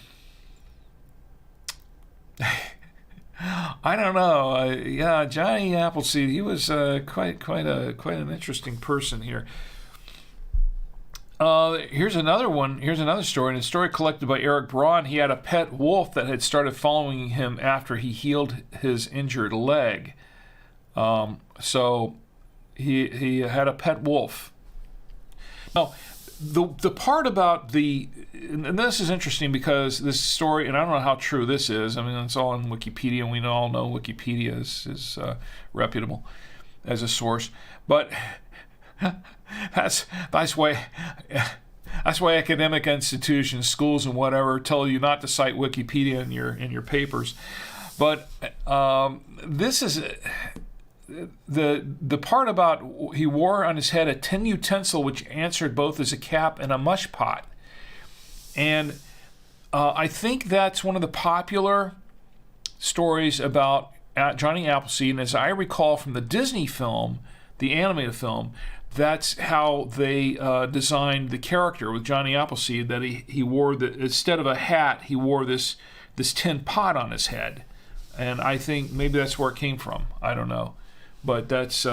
I don't know. Yeah, Johnny Appleseed, he was quite an interesting person here. Here's another one. Here's another story. In a story collected by Eric Braun, he had a pet wolf that had started following him after he healed his injured leg. So he had a pet wolf. Now, the part about and this is interesting because this story, and I don't know how true this is. I mean, it's all on Wikipedia, and we all know Wikipedia is reputable as a source. But that's why academic institutions, schools, and whatever tell you not to cite Wikipedia in your papers. But this is the part about he wore on his head a tin utensil which answered both as a cap and a mush pot. And I think that's one of the popular stories about Johnny Appleseed. And as I recall from the Disney film, the animated film, that's how they designed the character with Johnny Appleseed, that he wore instead of a hat, he wore this tin pot on his head. And I think maybe that's where it came from. I don't know. But that's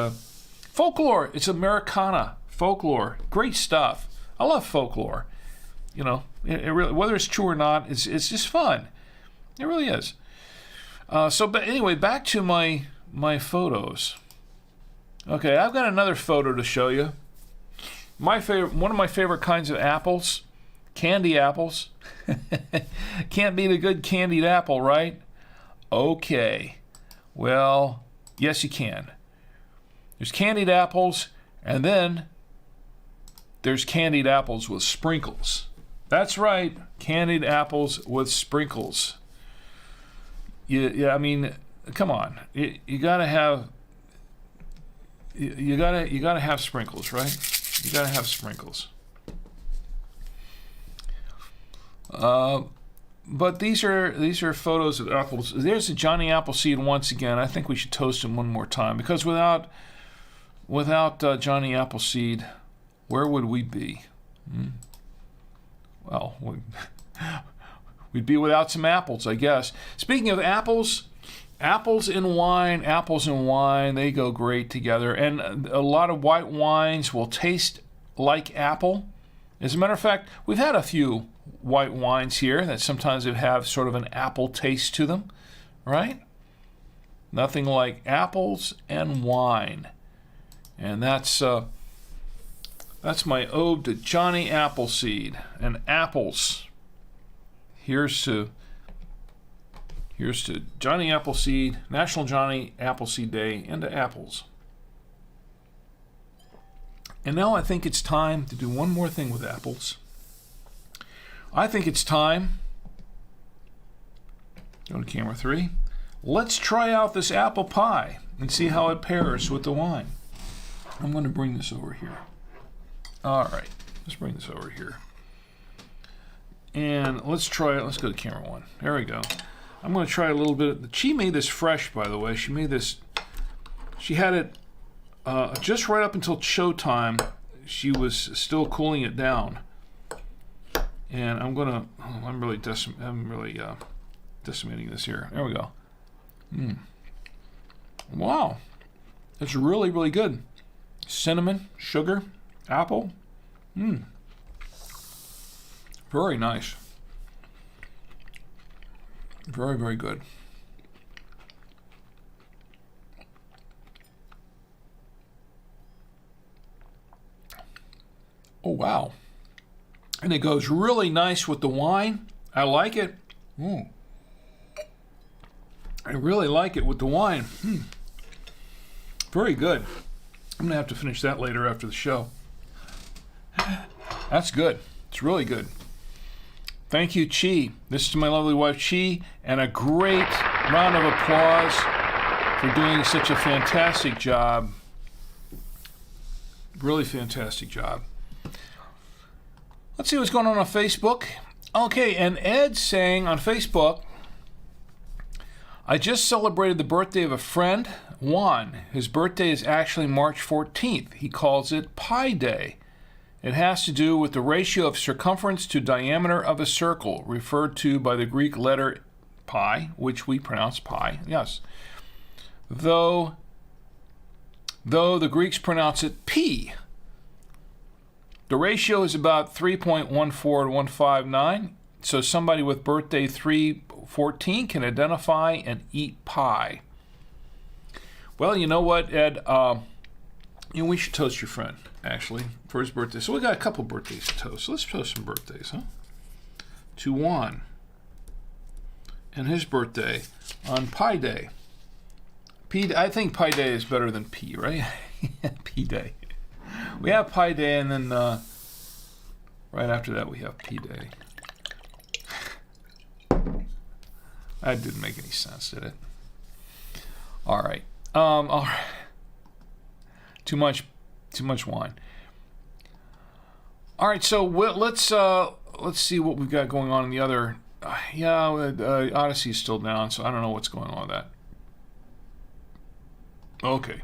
folklore. It's Americana folklore. Great stuff. I love folklore. It really, whether it's true or not, it's just fun. It really is. But anyway, back to my photos. Okay, I've got another photo to show you. One of my favorite kinds of apples, candy apples. Can't beat a good candied apple, right? Okay. Well, yes, you can. There's candied apples, and then there's candied apples with sprinkles. That's right, candied apples with sprinkles. Yeah, I mean, come on, you gotta have sprinkles, right? You gotta have sprinkles. But these are photos of apples. There's a Johnny Appleseed once again. I think we should toast him one more time, because without Johnny Appleseed, where would we be? Well, we'd be without some apples, I guess. Speaking of apples, apples and wine, they go great together. And a lot of white wines will taste like apple. As a matter of fact, we've had a few white wines here that sometimes have sort of an apple taste to them, right? Nothing like apples and wine. And that's my ode to Johnny Appleseed and apples. Here's to Johnny Appleseed, National Johnny Appleseed Day, and to apples. And now I think it's time to do one more thing with apples. I think it's time, go to camera 3, let's try out this apple pie and see how it pairs with the wine. I'm going to bring this over here. All right, let's bring this over here. And let's try it. Let's go to camera 1. There we go. I'm going to try a little bit. She made this fresh, by the way. She had it just right up until showtime. She was still cooling it down. And I'm really decimating this here. There we go. Wow. It's really, really good. Cinnamon, sugar, apple. Very nice. Very, very good. Oh, wow. And it goes really nice with the wine. I like it. I really like it with the wine. Very good. I'm going to have to finish that later after the show. That's good. It's really good. Thank you, Chi. This is my lovely wife, Chi, and a great round of applause for doing such a fantastic job. Really fantastic job. Let's see what's going on Facebook. Okay, and Ed's saying on Facebook, I just celebrated the birthday of a friend, Juan. His birthday is actually March 14th. He calls it Pi Day. It has to do with the ratio of circumference to diameter of a circle, referred to by the Greek letter pi, which we pronounce pi, yes. Though the Greeks pronounce it pi. The ratio is about 3.14 to 159, so somebody with birthday 314 can identify and eat pie. Well, you know what, Ed? We should toast your friend, actually, for his birthday. So we got a couple birthdays to toast. So let's toast some birthdays, huh? To Juan and his birthday on Pi Day. I think Pi Day is better than P, right? P Day. We have Pi Day, and then right after that we have P Day. That didn't make any sense, did it? All right. All right. Too much wine. All right, so let's see what we've got going on in the other. Odyssey is still down, so I don't know what's going on with that. Okay.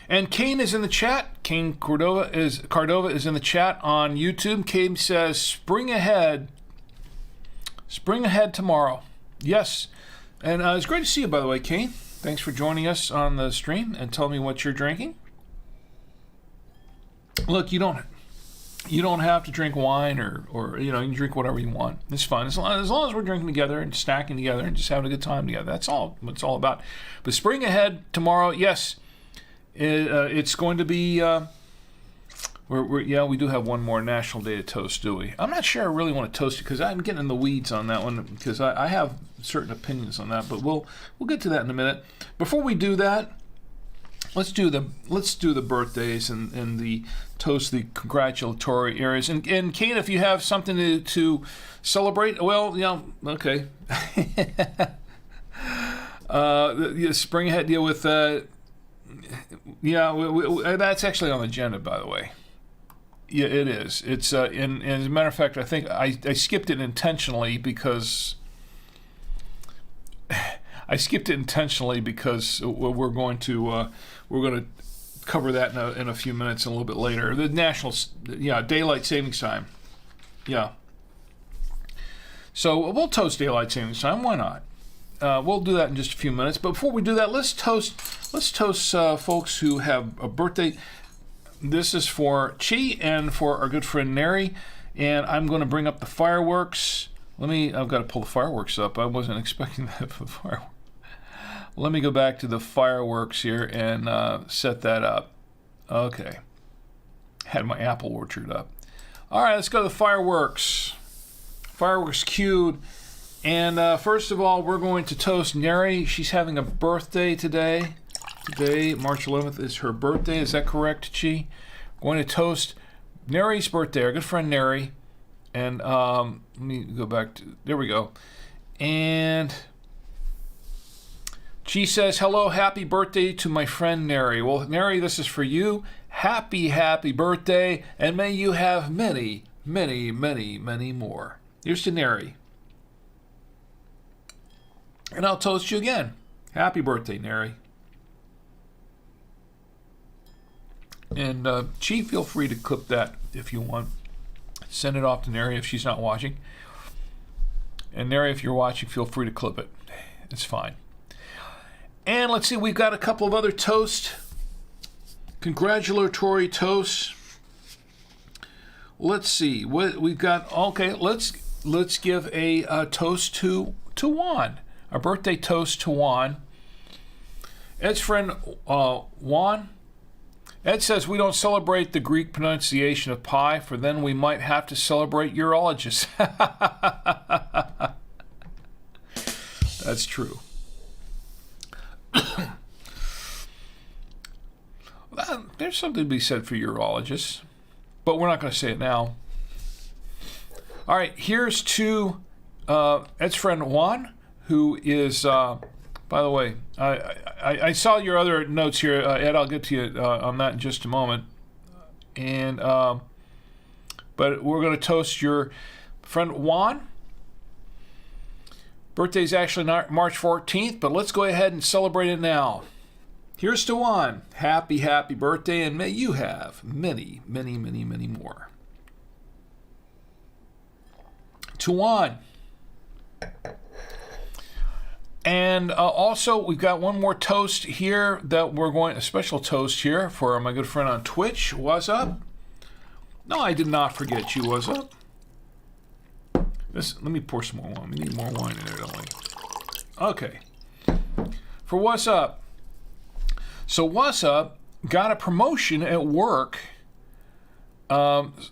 And Kane is in the chat. Kane Cordova is in the chat on YouTube. Kane says, "Spring ahead tomorrow." Yes, and it's great to see you, by the way, Kane. Thanks for joining us on the stream and tell me what you're drinking. Look, you don't have to drink wine or you can drink whatever you want. It's fun as long as we're drinking together and snacking together and just having a good time together. That's all it's all about. But spring ahead tomorrow, yes, it's going to be. We do have one more National Day to toast, do we? I'm not sure I really want to toast it because I'm getting in the weeds on that one because I have certain opinions on that, but we'll get to that in a minute. Before we do that, let's do the birthdays and the toast, the congratulatory areas. And Kate, if you have something to celebrate, well, okay. Spring ahead deal with that's actually on the agenda, by the way. Yeah, it is. It's and as a matter of fact, I think I skipped it intentionally because we're going to cover that in a few minutes, a little bit later. The national, daylight savings time. Yeah. So we'll toast daylight savings time. Why not? We'll do that in just a few minutes. But before we do that, let's toast folks who have a birthday. This is for Chi and for our good friend Neri. And I'm going to bring up the fireworks. I've got to pull the fireworks up. I wasn't expecting that for the fireworks. Let me go back to the fireworks here and set that up. Okay. Had my apple orchard up. All right, let's go to the fireworks. Fireworks cued. And first of all, we're going to toast Neri. She's having a birthday today. Today, March 11th, is her birthday. Is that correct, Chi? We're going to toast Neri's birthday, our good friend Neri. And let me go back to, there we go. And Chi says, hello, happy birthday to my friend Neri. Well, Neri, this is for you. Happy, happy birthday, and may you have many, many, many, many more. Here's to Neri. And I'll toast you again. Happy birthday, Neri. And Chi, feel free to clip that if you want. Send it off to Neri if she's not watching. And Neri, if you're watching, feel free to clip it. It's fine. And let's see, we've got a couple of other toasts. Congratulatory toasts. Let's see what we've got. Okay, let's give a toast to Juan. A birthday toast to Juan. Ed's friend Juan. Ed says we don't celebrate the Greek pronunciation of pi, for then we might have to celebrate urologists. That's true. There's something to be said for urologists, but we're not going to say it now. All right, here's to Ed's friend Juan, who is, by the way, I saw your other notes here, Ed. I'll get to you on that in just a moment. And but we're going to toast your friend Juan. Birthday's actually not March 14th, but let's go ahead and celebrate it now. Here's to Juan. Happy, happy birthday, and may you have many, many, many, many more. To Juan. And also, we've got one more toast here that we're going, a special toast here for my good friend on Twitch. What's up? No, I did not forget you. What's up? Let me pour some more wine. We need more wine in there, don't we? Okay. For What's Up. So What's Up got a promotion at work. This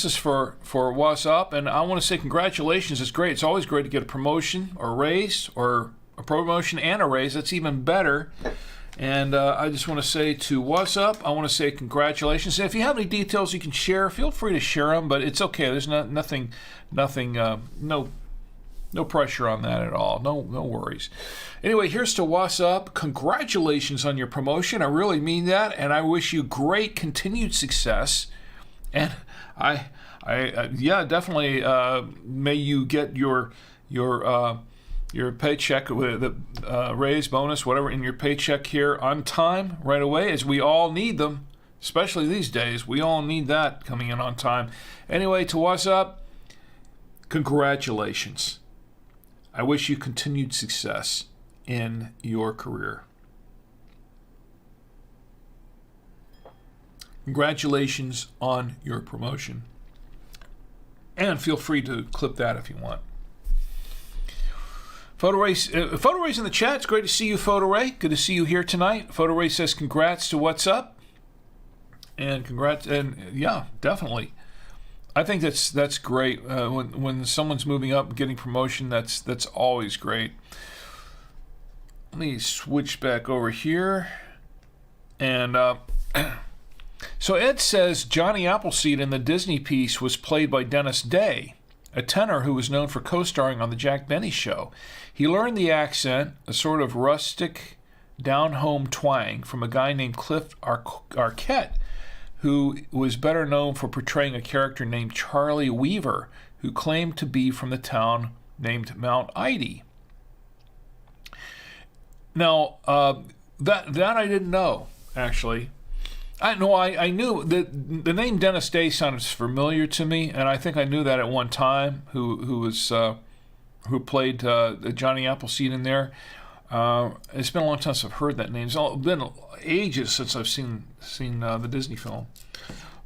is for What's Up, and I want to say congratulations. It's great. It's always great to get a promotion or a raise, or a promotion and a raise. That's even better. And I just want to say to What's Up, I want to say congratulations. And if you have any details you can share, feel free to share them. But it's okay. There's nothing, no pressure on that at all. No worries. Anyway, here's to What's Up. Congratulations on your promotion. I really mean that, and I wish you great continued success. And I definitely may you get your paycheck with the raise, bonus, whatever in your paycheck here on time right away, as we all need them, especially these days. We all need that coming in on time. Anyway, to What's Up, congratulations. I wish you continued success in your career. Congratulations on your promotion. And feel free to clip that if you want. Photo Ray in the chat. It's great to see you, Photo Ray. Good to see you here tonight. Photo Ray says congrats to What's Up. And congrats, and yeah, definitely. I think that's great. When someone's moving up and getting promotion, that's always great. let me switch back over here. And so Ed says Johnny Appleseed in the Disney piece was played by Dennis Day, a tenor who was known for co-starring on the Jack Benny Show. He learned the accent, a sort of rustic, down-home twang, from a guy named Cliff Arquette, who was better known for portraying a character named Charlie Weaver, who claimed to be from the town named Mount Ida. Now, that I didn't know, actually. I knew that the name Dennis Day sounded familiar to me, and I think I knew that at one time. Who played Johnny Appleseed in there? It's been a long time since I've heard that name. It's been ages since I've seen the Disney film,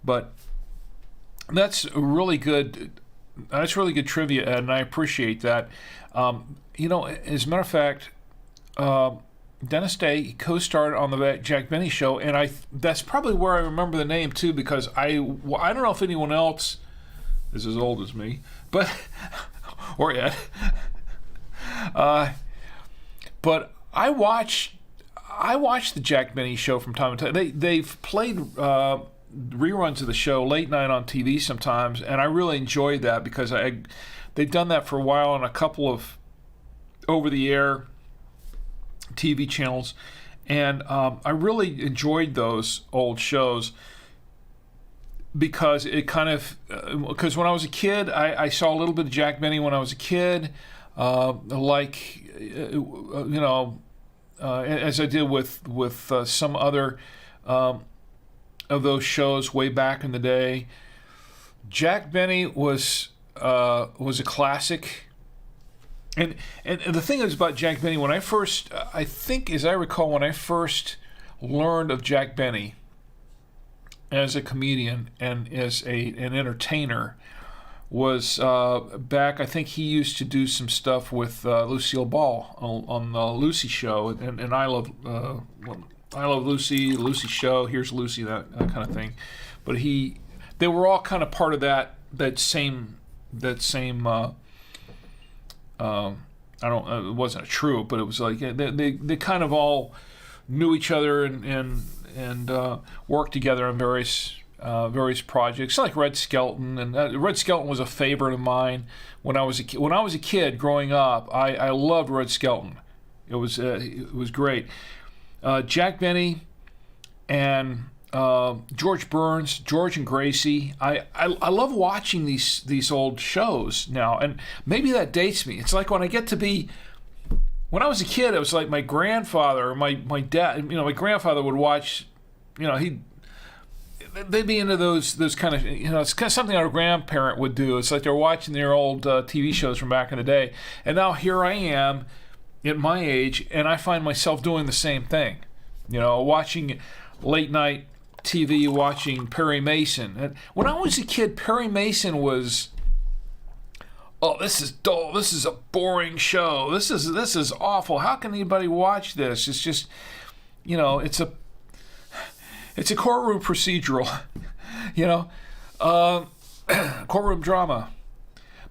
but that's really good. That's really good trivia, Ed, and I appreciate that. As a matter of fact, Dennis Day co-starred on the Jack Benny Show, and that's probably where I remember the name too, because I don't know if anyone else is as old as me, but or Ed. But I watch the Jack Benny Show from time to time. They've played reruns of the show late night on TV sometimes, and I really enjoyed that because they've done that for a while on a couple of over-the-air TV channels, and I really enjoyed those old shows because it kind of because when I was a kid, I saw a little bit of Jack Benny when I was a kid, as I did with some other of those shows way back in the day. Jack Benny was a classic. And the thing is about Jack Benny, when I first, I think as I recall, when I first learned of Jack Benny as a comedian and as an entertainer was back, I think he used to do some stuff with Lucille Ball on the Lucy Show, and I Love Lucy, Lucy Show, Here's Lucy, that kind of thing. But they were all kind of part of that same it wasn't a troupe, but it was like they kind of all knew each other and worked together on various projects, like Red Skelton. And Red Skelton was a favorite of mine when I was a kid growing up. I loved Red Skelton. It was great. Jack Benny and George Burns, George and Gracie. I love watching these old shows now, and maybe that dates me. It's like when I was a kid, it was like my grandfather or my dad. My grandfather would watch. They'd be into those kind of. It's kind of something our grandparent would do. It's like they're watching their old TV shows from back in the day, and now here I am at my age, and I find myself doing the same thing. Watching late night TV, watching Perry Mason. And when I was a kid, Perry Mason was, this is dull. This is a boring show. This is awful. How can anybody watch this? It's just, it's a courtroom procedural, courtroom drama.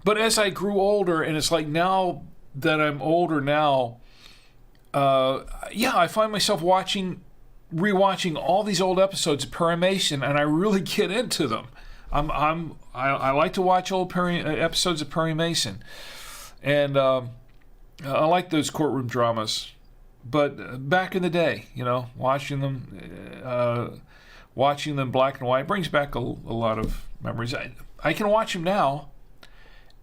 But as I grew older, and it's like now that I'm older now, I find myself rewatching all these old episodes of Perry Mason, and I really get into them. I like to watch old episodes of Perry Mason, and I like those courtroom dramas. But back in the day, watching them black and white brings back a lot of memories. I can watch them now,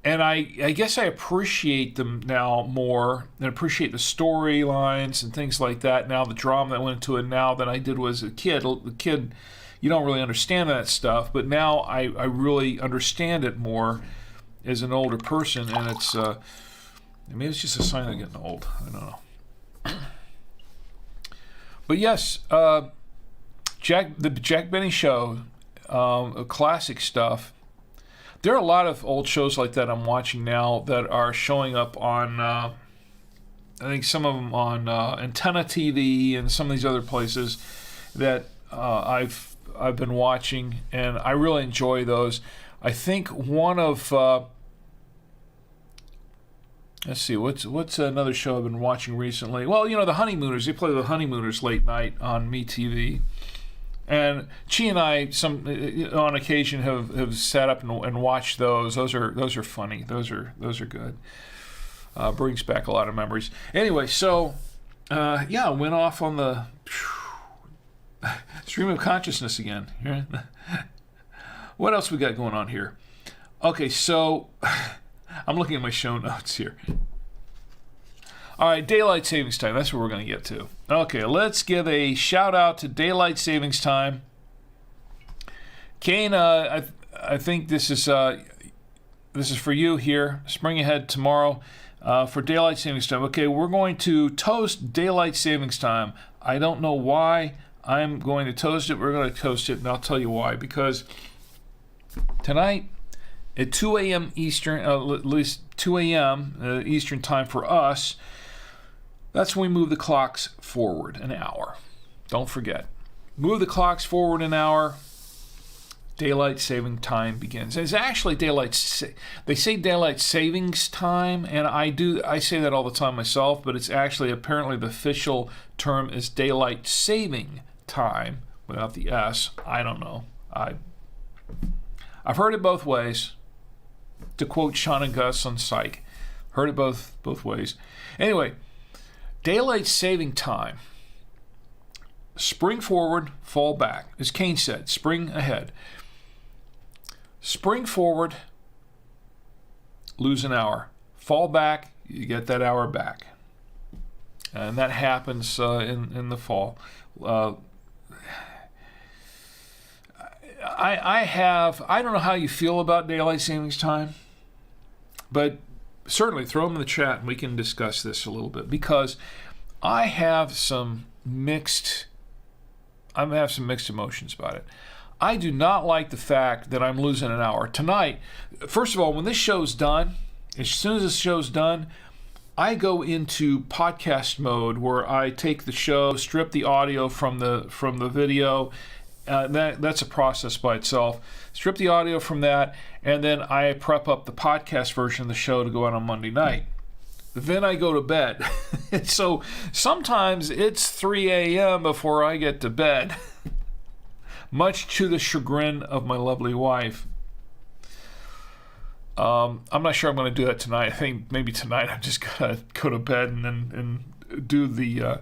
and I guess I appreciate them now more and appreciate the storylines and things like that now, the drama that went into it now than I did as a kid. The kid, you don't really understand that stuff, but now I really understand it more as an older person, and it's maybe it's just a sign of getting old. I don't know. But yes, the Jack Benny Show, classic stuff. There are a lot of old shows like that I'm watching now that are showing up on, I think some of them on Antenna TV and some of these other places that I've been watching, and I really enjoy those. I think one of Let's see, what's another show I've been watching recently? Well, the Honeymooners. They play the Honeymooners late night on MeTV. And Chi and I, on occasion, have sat up and watched those. Those are funny. Those are good. Brings back a lot of memories. Anyway, so went off on the stream of consciousness again. What else we got going on here? Okay, so I'm looking at my show notes here. All right, daylight savings time. That's what we're going to get to. Okay, let's give a shout out to daylight savings time. Kane, I think this is for you here. Spring ahead tomorrow for daylight savings time. Okay, we're going to toast daylight savings time. I don't know why I'm going to toast it. We're going to toast it, and I'll tell you why. Because tonight at 2 a.m. Eastern, at least 2 a.m. Eastern time for us, that's when we move the clocks forward an hour. Don't forget. Move the clocks forward an hour. Daylight saving time begins. It's actually they say daylight savings time, and I say that all the time myself, but it's actually apparently the official term is daylight saving time without the S. I don't know. I've heard it both ways. To quote Sean and Gus on Psych, heard it both ways. Anyway, daylight saving time. Spring forward, fall back. As Kane said, spring ahead. Spring forward, lose an hour. Fall back, you get that hour back. And that happens in the fall. I don't know how you feel about daylight savings time, but certainly throw them in the chat and we can discuss this a little bit, because I have some mixed emotions about it. I do not like the fact that I'm losing an hour. Tonight, first of all, when this show's done, as soon as this show's done, I go into podcast mode where I take the show, strip the audio from the video. That's a process by itself. Strip the audio from that, and then I prep up the podcast version of the show to go out on Monday night. Then I go to bed. So sometimes it's 3 a.m. before I get to bed, much to the chagrin of my lovely wife. I'm not sure I'm going to do that tonight. I think maybe tonight I'm just going to go to bed and do the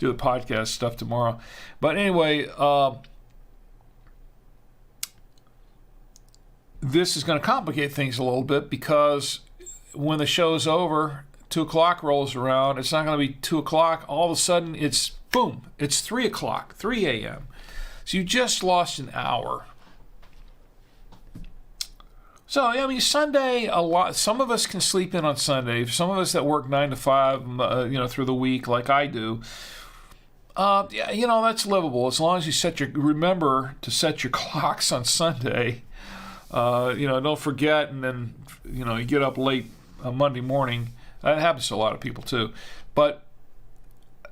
podcast stuff tomorrow. But anyway, this is going to complicate things a little bit, because when the show's over, 2 o'clock rolls around, it's not going to be 2 o'clock. All of a sudden, it's boom, it's 3 o'clock, 3 a.m. So you just lost an hour. So, I mean, Sunday, some of us can sleep in on Sunday. Some of us that work 9 to 5, through the week, like I do, that's livable as long as you remember to set your clocks on Sunday. Don't forget, and then you get up late on Monday morning. That happens to a lot of people too. But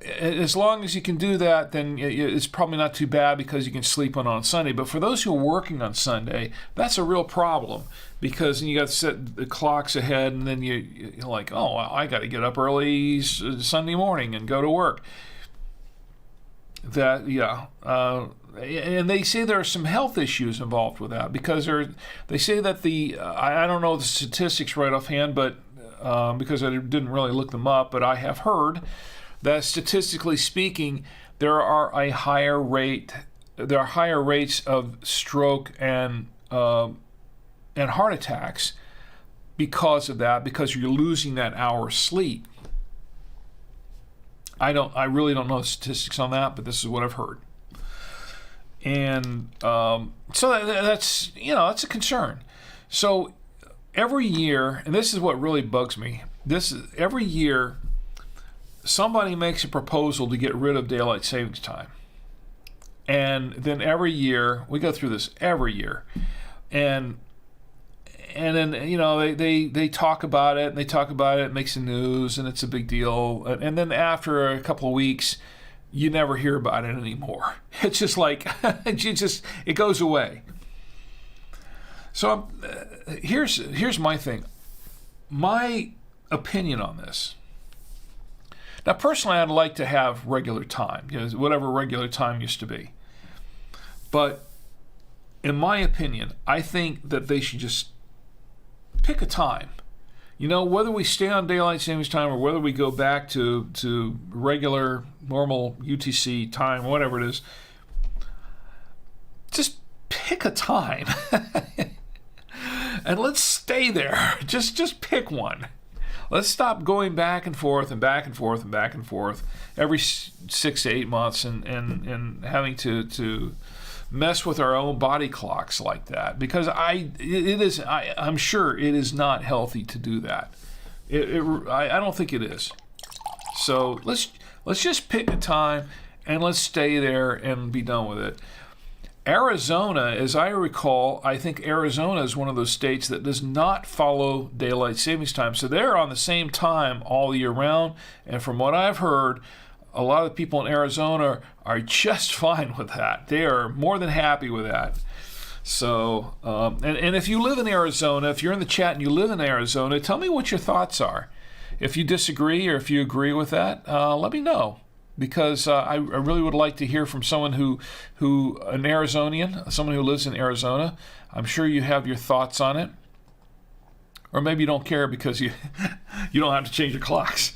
as long as you can do that, then it's probably not too bad, because you can sleep on Sunday. But for those who are working on Sunday, that's a real problem, because you got to set the clocks ahead, and then you're like, oh, I got to get up early Sunday morning and go to work. And they say there are some health issues involved with that, because they say that I don't know the statistics right offhand, but because I didn't really look them up, but I have heard that statistically speaking, there are higher rates of stroke and heart attacks because of that, because you're losing that hour of sleep. I really don't know the statistics on that, but this is what I've heard. And so that's a concern. So every year, and this is what really bugs me, every year somebody makes a proposal to get rid of daylight savings time. And then every year, we go through this every year. And then, they talk about it, and it makes the news, and it's a big deal. And then after a couple of weeks, you never hear about it anymore. It's just like, it goes away. So here's my thing. My opinion on this. Now, personally, I'd like to have regular time, whatever regular time used to be. But in my opinion, I think that they should just pick a time. Whether we stay on daylight savings time or whether we go back to regular, normal UTC time, whatever it is, just pick a time. And let's stay there. Just pick one. Let's stop going back and forth and back and forth and back and forth every 6 to 8 months and having to mess with our own body clocks like that, because I'm sure it is not healthy to do that. I don't think it is. So let's just pick a time and let's stay there and be done with it. Arizona, as I recall, I think Arizona is one of those states that does not follow daylight savings time. So they're on the same time all year round. And from what I've heard, a lot of people in Arizona are just fine with that. They are more than happy with that. So, and if you live in Arizona, if you're in the chat and you live in Arizona, tell me what your thoughts are. If you disagree or if you agree with that, let me know. Because I really would like to hear from someone who an Arizonian, someone who lives in Arizona. I'm sure you have your thoughts on it. Or maybe you don't care because you don't have to change your clocks.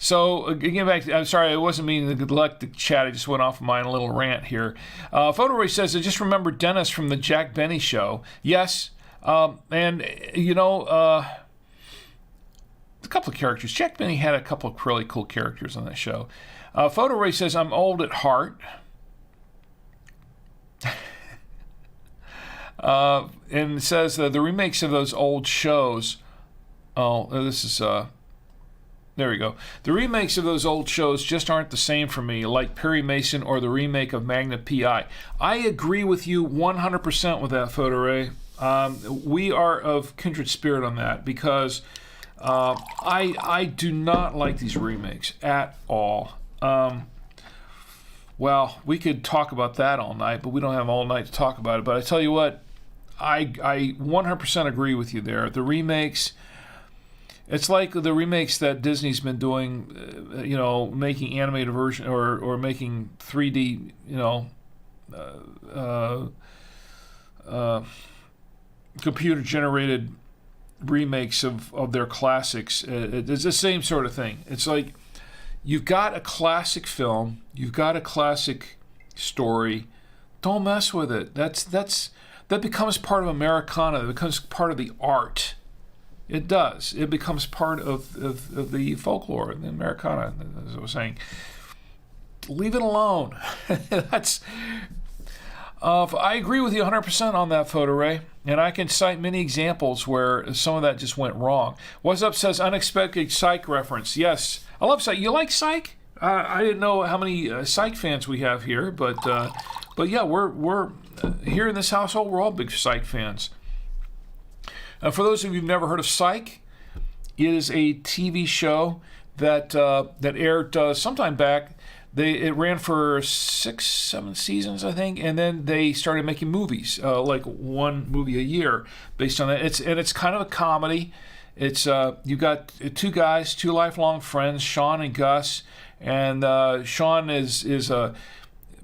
So, getting back, I'm sorry, I wasn't meaning to neglect the chat. I just went off my little rant here. Photo Ray says, I just remember Dennis from the Jack Benny show. Yes, and, a couple of characters. Jack Benny had a couple of really cool characters on that show. Photo Ray says, I'm old at heart. And says the remakes of those old shows. This is... There we go. The remakes of those old shows just aren't the same for me, like Perry Mason or the remake of Magna P.I. I agree with you 100% with that, Photo Ray. We are of kindred spirit on that because I do not like these remakes at all. Well, we could talk about that all night, but we don't have all night to talk about it. But I tell you what, I 100% agree with you there. The remakes... It's like the remakes that Disney's been doing, making animated version or making 3D, computer-generated remakes of their classics. It's the same sort of thing. It's like you've got a classic film, you've got a classic story. Don't mess with it. That becomes part of Americana. It becomes part of the art. It does. It becomes part of the folklore, the Americana, as I was saying. Leave it alone. I agree with you 100% on that, Photo Ray, and I can cite many examples where some of that just went wrong. What's Up says, unexpected Psych reference. Yes, I love Psych. You like Psych? I didn't know how many Psych fans we have here, but yeah, we're here in this household. We're all big Psych fans. For those of you who've never heard of Psych, it is a TV show that aired sometime back. It ran for 6-7 seasons, I think, and then they started making movies, like one movie a year based on that. It's kind of a comedy. It's you've got two guys, two lifelong friends, Sean and Gus, and Sean is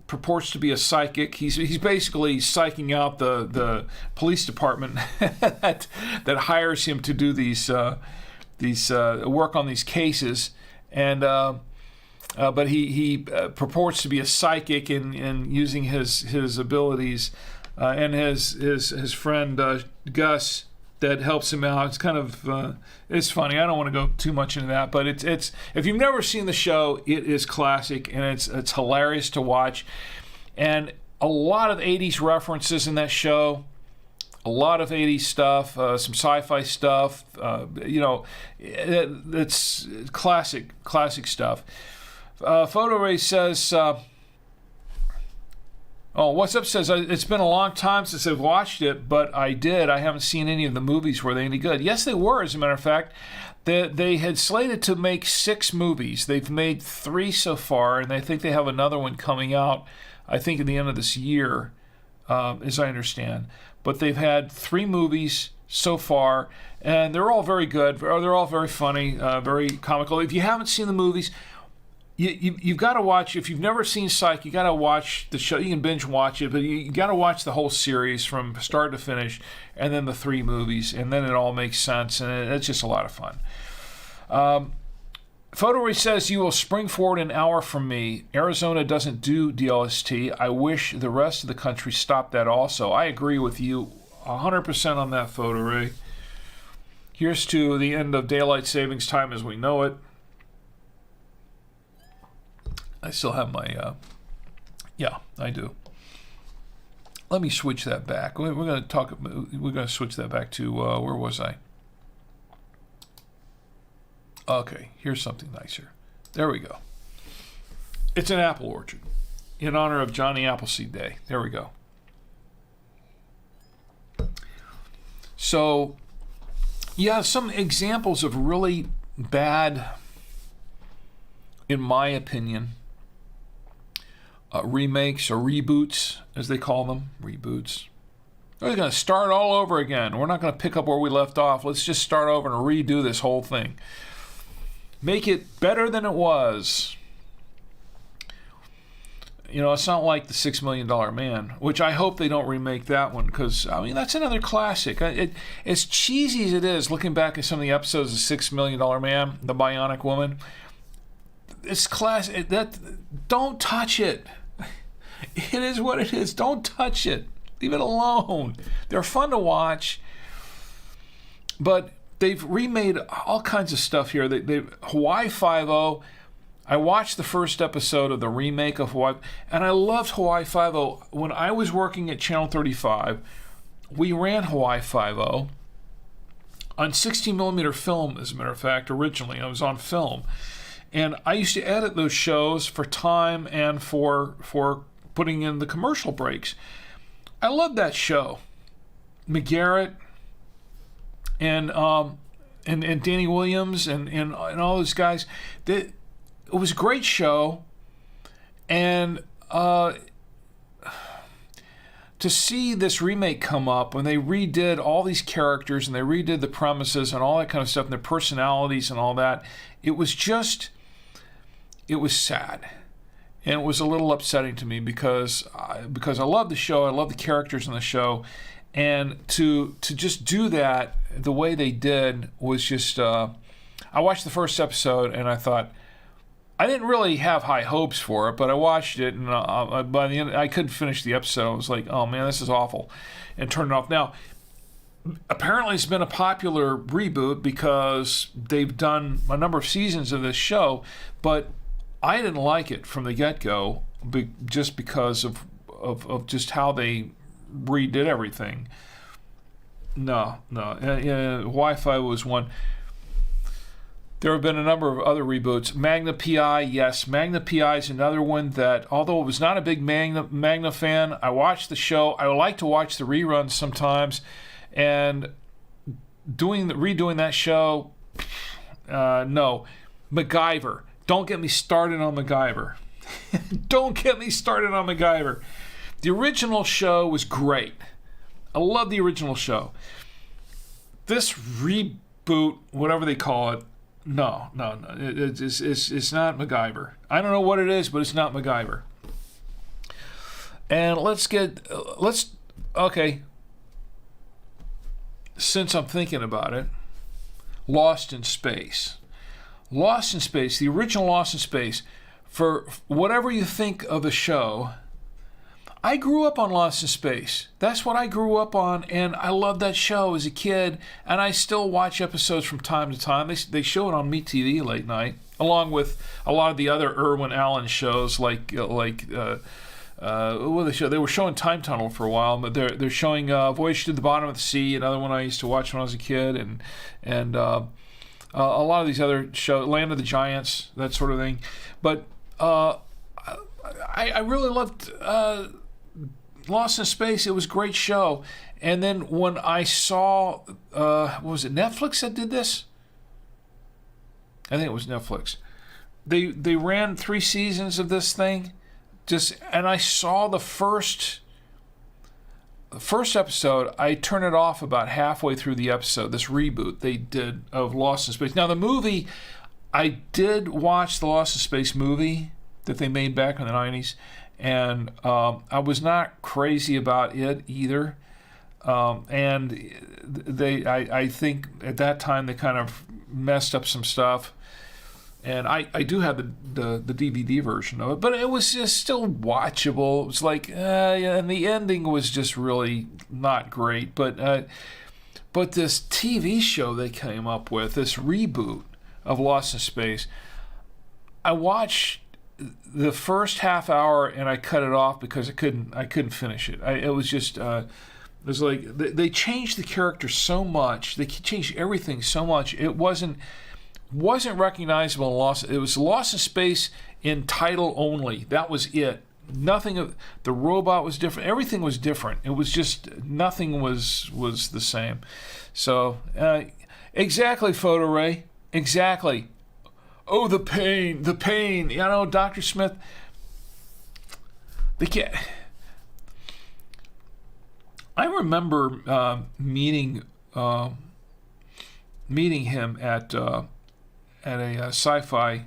purports to be a psychic. He's basically psyching out the police department that hires him to do these work on these cases, and but he purports to be a psychic in using his abilities, and his friend Gus that helps him out. It's kind of it's funny. I don't want to go too much into that, but it's if you've never seen the show, it is classic and it's hilarious to watch, and a lot of 80s references in that show, a lot of 80s stuff, some sci-fi stuff. It's classic stuff. Photo Ray says. What's Up says, it's been a long time since I've watched it, but I did. I haven't seen any of the movies. Were they any good? Yes, they were, as a matter of fact. They had slated to make 6 movies. They've made 3 so far, and I think they have another one coming out, I think, at the end of this year. as I understand. But they've had 3 movies so far, and they're all very good. They're all very funny, very comical. If you haven't seen the movies, you've got to watch. If you've never seen Psych, you got to watch the show. You can binge watch it, but you got to watch the whole series from start to finish, and then the 3 movies, and then it all makes sense, and it's just a lot of fun. Photoray says, you will spring forward an hour from me. Arizona doesn't do DLST. I wish the rest of the country stopped that also. I agree with you 100% on that, Photoray. Here's to the end of daylight savings time as we know it. I still have my, yeah, I do. Let me switch that back. We're going to switch that back to, where was I? Okay, here's something nicer. There we go. It's an apple orchard in honor of Johnny Appleseed Day. There we go. So, yeah, some examples of really bad, in my opinion, remakes or reboots, as they call them. Reboots. We're going to start all over again. We're not going to pick up where we left off. Let's just start over and redo this whole thing. Make it better than it was. You know, it's not like the $6 Million Man, which I hope they don't remake that one, because, I mean, that's another classic. As cheesy as it is, looking back at some of the episodes of $6 Million Man, The Bionic Woman, it's classic. Don't touch it. It is what it is. Don't touch it. Leave it alone. They're fun to watch, but they've remade all kinds of stuff here. Hawaii Five-0. I watched the first episode of the remake of Hawaii, and I loved Hawaii Five-0. When I was working at Channel 35, we ran Hawaii Five-0 on 16mm film, as a matter of fact, originally. I was on film. And I used to edit those shows for time and for putting in the commercial breaks. I loved that show. McGarrett and Danny Williams and all those guys. It was a great show, and to see this remake come up when they redid all these characters and they redid the premises and all that kind of stuff and their personalities and all that, it was sad. And it was a little upsetting to me because I love the show, I love the characters in the show, and to just do that the way they did was just. I watched the first episode and I thought, I didn't really have high hopes for it, but I watched it, and by the end I couldn't finish the episode. I was like, oh man, this is awful, and turned it off. Now, apparently it's been a popular reboot because they've done a number of seasons of this show, but I didn't like it from the get-go, just because of just how they redid everything. No. Wi-Fi was one. There have been a number of other reboots. Magna P.I., yes. Magna P.I. is another one that, although I was not a big Magna fan, I watched the show. I like to watch the reruns sometimes. And redoing that show, no. MacGyver. Don't get me started on MacGyver. Don't get me started on MacGyver. The original show was great. I love the original show. This reboot, whatever they call it, no. It's not MacGyver. I don't know what it is, but it's not MacGyver. And okay. Since I'm thinking about it, Lost in Space. Lost in Space, the original Lost in Space, for whatever you think of the show, I grew up on Lost in Space. That's what I grew up on, and I loved that show as a kid, and I still watch episodes from time to time. They show it on Meat TV late night, along with a lot of the other Irwin Allen shows, like what they show. They were showing Time Tunnel for a while, but they're showing Voyage to the Bottom of the Sea, another one I used to watch when I was a kid, and a lot of these other shows, Land of the Giants, that sort of thing. But I really loved Lost in Space. It was a great show. And then when I saw, what was it, Netflix that did this? I think it was Netflix. They ran 3 seasons of this thing, and I saw the first the first episode, I turned it off about halfway through the episode, this reboot they did of Lost in Space. Now, the movie, I did watch the Lost in Space movie that they made back in the 90s, and I was not crazy about it either. And I think at that time they kind of messed up some stuff. And I do have the DVD version of it, but it was just still watchable. It was like, and the ending was just really not great. But this TV show they came up with, this reboot of Lost in Space, I watched the first half hour and I cut it off because I couldn't finish it. It was just it was like they changed the character so much. They changed everything so much. It wasn't recognizable in Lost. It was Lost in Space in title only. That was it. Nothing of the robot was different. Everything was different. It was just nothing was the same. So exactly, Photo Ray. Exactly. Oh, the pain. You know, Dr. Smith. They can't. I remember meeting him at a sci-fi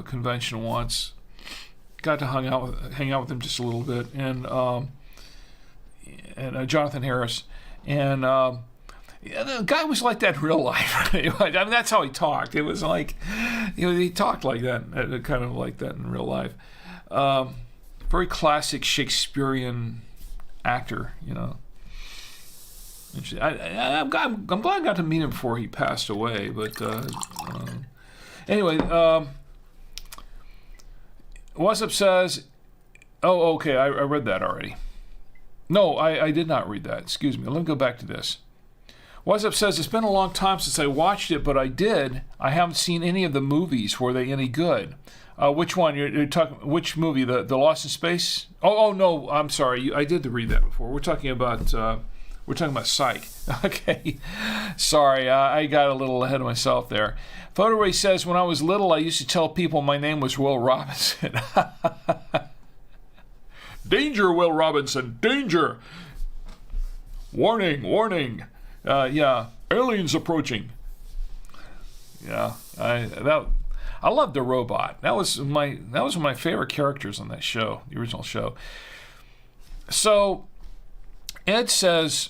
convention once. Got to hang out with him just a little bit, and Jonathan Harris, and the guy was like that in real life. I mean, that's how he talked. It was like, he talked like that, kind of like that in real life. Very classic Shakespearean actor, I'm glad I got to meet him before he passed away. But anyway, What's Up says, oh, okay, I read that already. No, I did not read that. Excuse me. Let me go back to this. What's Up says, it's been a long time since I watched it, but I did. I haven't seen any of the movies. Were they any good? Which one? You're talking? Which movie? The Lost in Space? Oh no, I'm sorry. I did read that before. We're talking about Psych. Okay. Sorry, I got a little ahead of myself there. Photo Ray says, when I was little, I used to tell people my name was Will Robinson. Danger, Will Robinson, danger. Warning. Yeah, aliens approaching. Yeah, I loved the robot. That was one of my favorite characters on that show, the original show. So Ed says,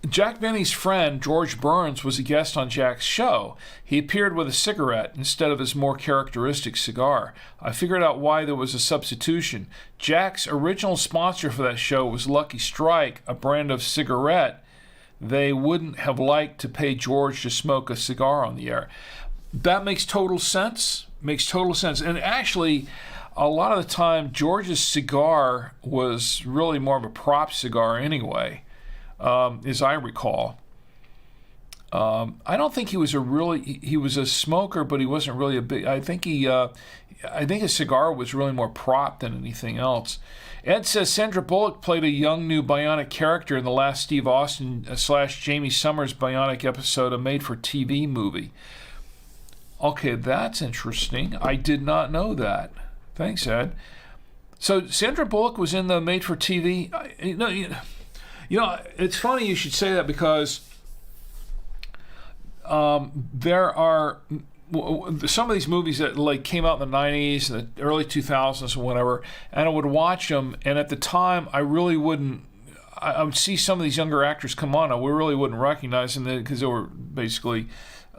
Jack Benny's friend, George Burns, was a guest on Jack's show. He appeared with a cigarette instead of his more characteristic cigar. I figured out why there was a substitution. Jack's original sponsor for that show was Lucky Strike, a brand of cigarette they wouldn't have liked to pay George to smoke a cigar on the air. That makes total sense. And actually, a lot of the time, George's cigar was really more of a prop cigar anyway, as I recall. I don't think he was a smoker, but he wasn't really a big. I think his cigar was really more prop than anything else. Ed says Sandra Bullock played a young new Bionic character in the last Steve Austin / Jamie Summers Bionic episode, a made-for-TV movie. Okay, that's interesting. I did not know that. Thanks, Ed. So Sandra Bullock was in the made-for-TV. It's funny you should say that because there are some of these movies that came out in the 90s, the early 2000s, or whatever, and I would watch them, and at the time I really wouldn't. I would see some of these younger actors come on, and we really wouldn't recognize them because they were basically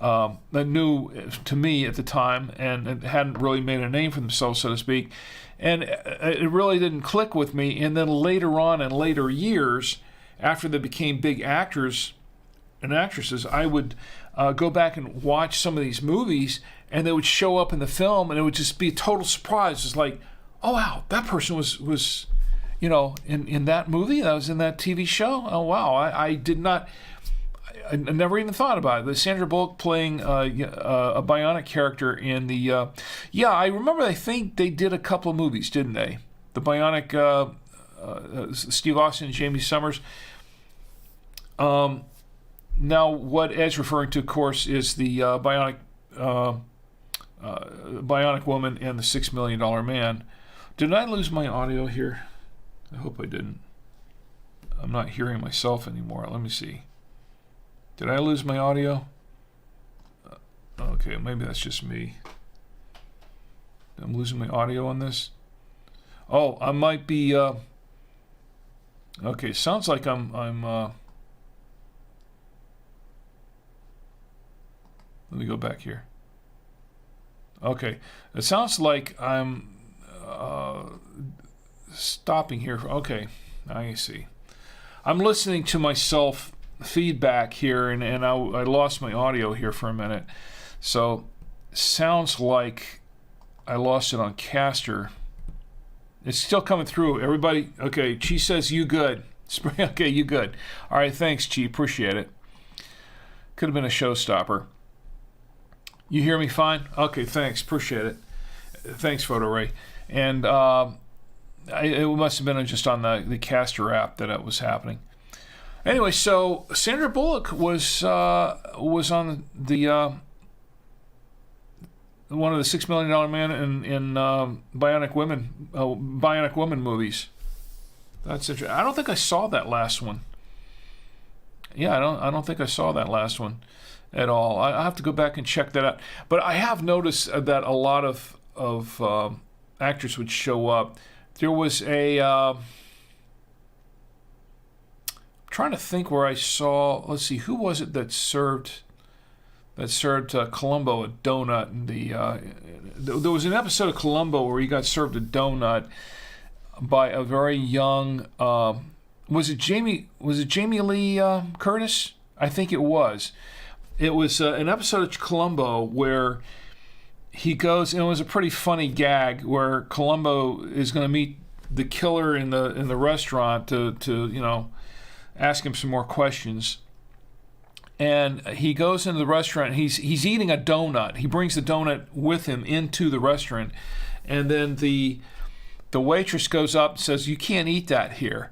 new to me at the time and hadn't really made a name for themselves, so to speak, and it really didn't click with me. And then later on, in later years, after they became big actors and actresses, I would go back and watch some of these movies, and they would show up in the film, and it would just be a total surprise. It's like, oh wow, that person was in that movie, that was in that TV show. Oh wow, I did not. I never even thought about it. The Sandra Bullock playing a Bionic character in the. I remember. I think they did a couple of movies, didn't they? The Bionic, Steve Austin and Jamie Summers. Now, what Ed's referring to, of course, is the Bionic Woman and the $6 Million Man. Did I lose my audio here? I hope I didn't. I'm not hearing myself anymore. Let me see. Did I lose my audio? Okay, maybe that's just me. I'm losing my audio on this. Oh, I might be. Okay, sounds like I'm. Let me go back here. Okay, it sounds like I'm stopping here. Okay, I see. I'm listening to myself feedback here, and I lost my audio here for a minute. So, sounds like I lost it on Caster. It's still coming through. Everybody, okay, Chi says you good. Okay, you good. All right, thanks, Chi. Appreciate it. Could have been a showstopper. You hear me fine? Okay, thanks. Appreciate it. Thanks, Photo Ray. And it must have been just on the Caster app that it was happening. Anyway, so Sandra Bullock was on the one of the $6 Million Man in Bionic Woman movies. That's interesting. I don't think I saw that last one. Yeah, I don't think I saw that last one at all. I have to go back and check that out. But I have noticed that a lot of actors would show up. There was a trying to think where I saw. Let's see, who was it that served Columbo a donut? And there was an episode of Columbo where he got served a donut by a very young. Was it Jamie Lee Curtis? I think it was. It was an episode of Columbo where he goes, and it was a pretty funny gag where Columbo is going to meet the killer in the restaurant to ask him some more questions. And he goes into the restaurant. He's eating a donut. He brings the donut with him into the restaurant, and then the waitress goes up and says, "You can't eat that here."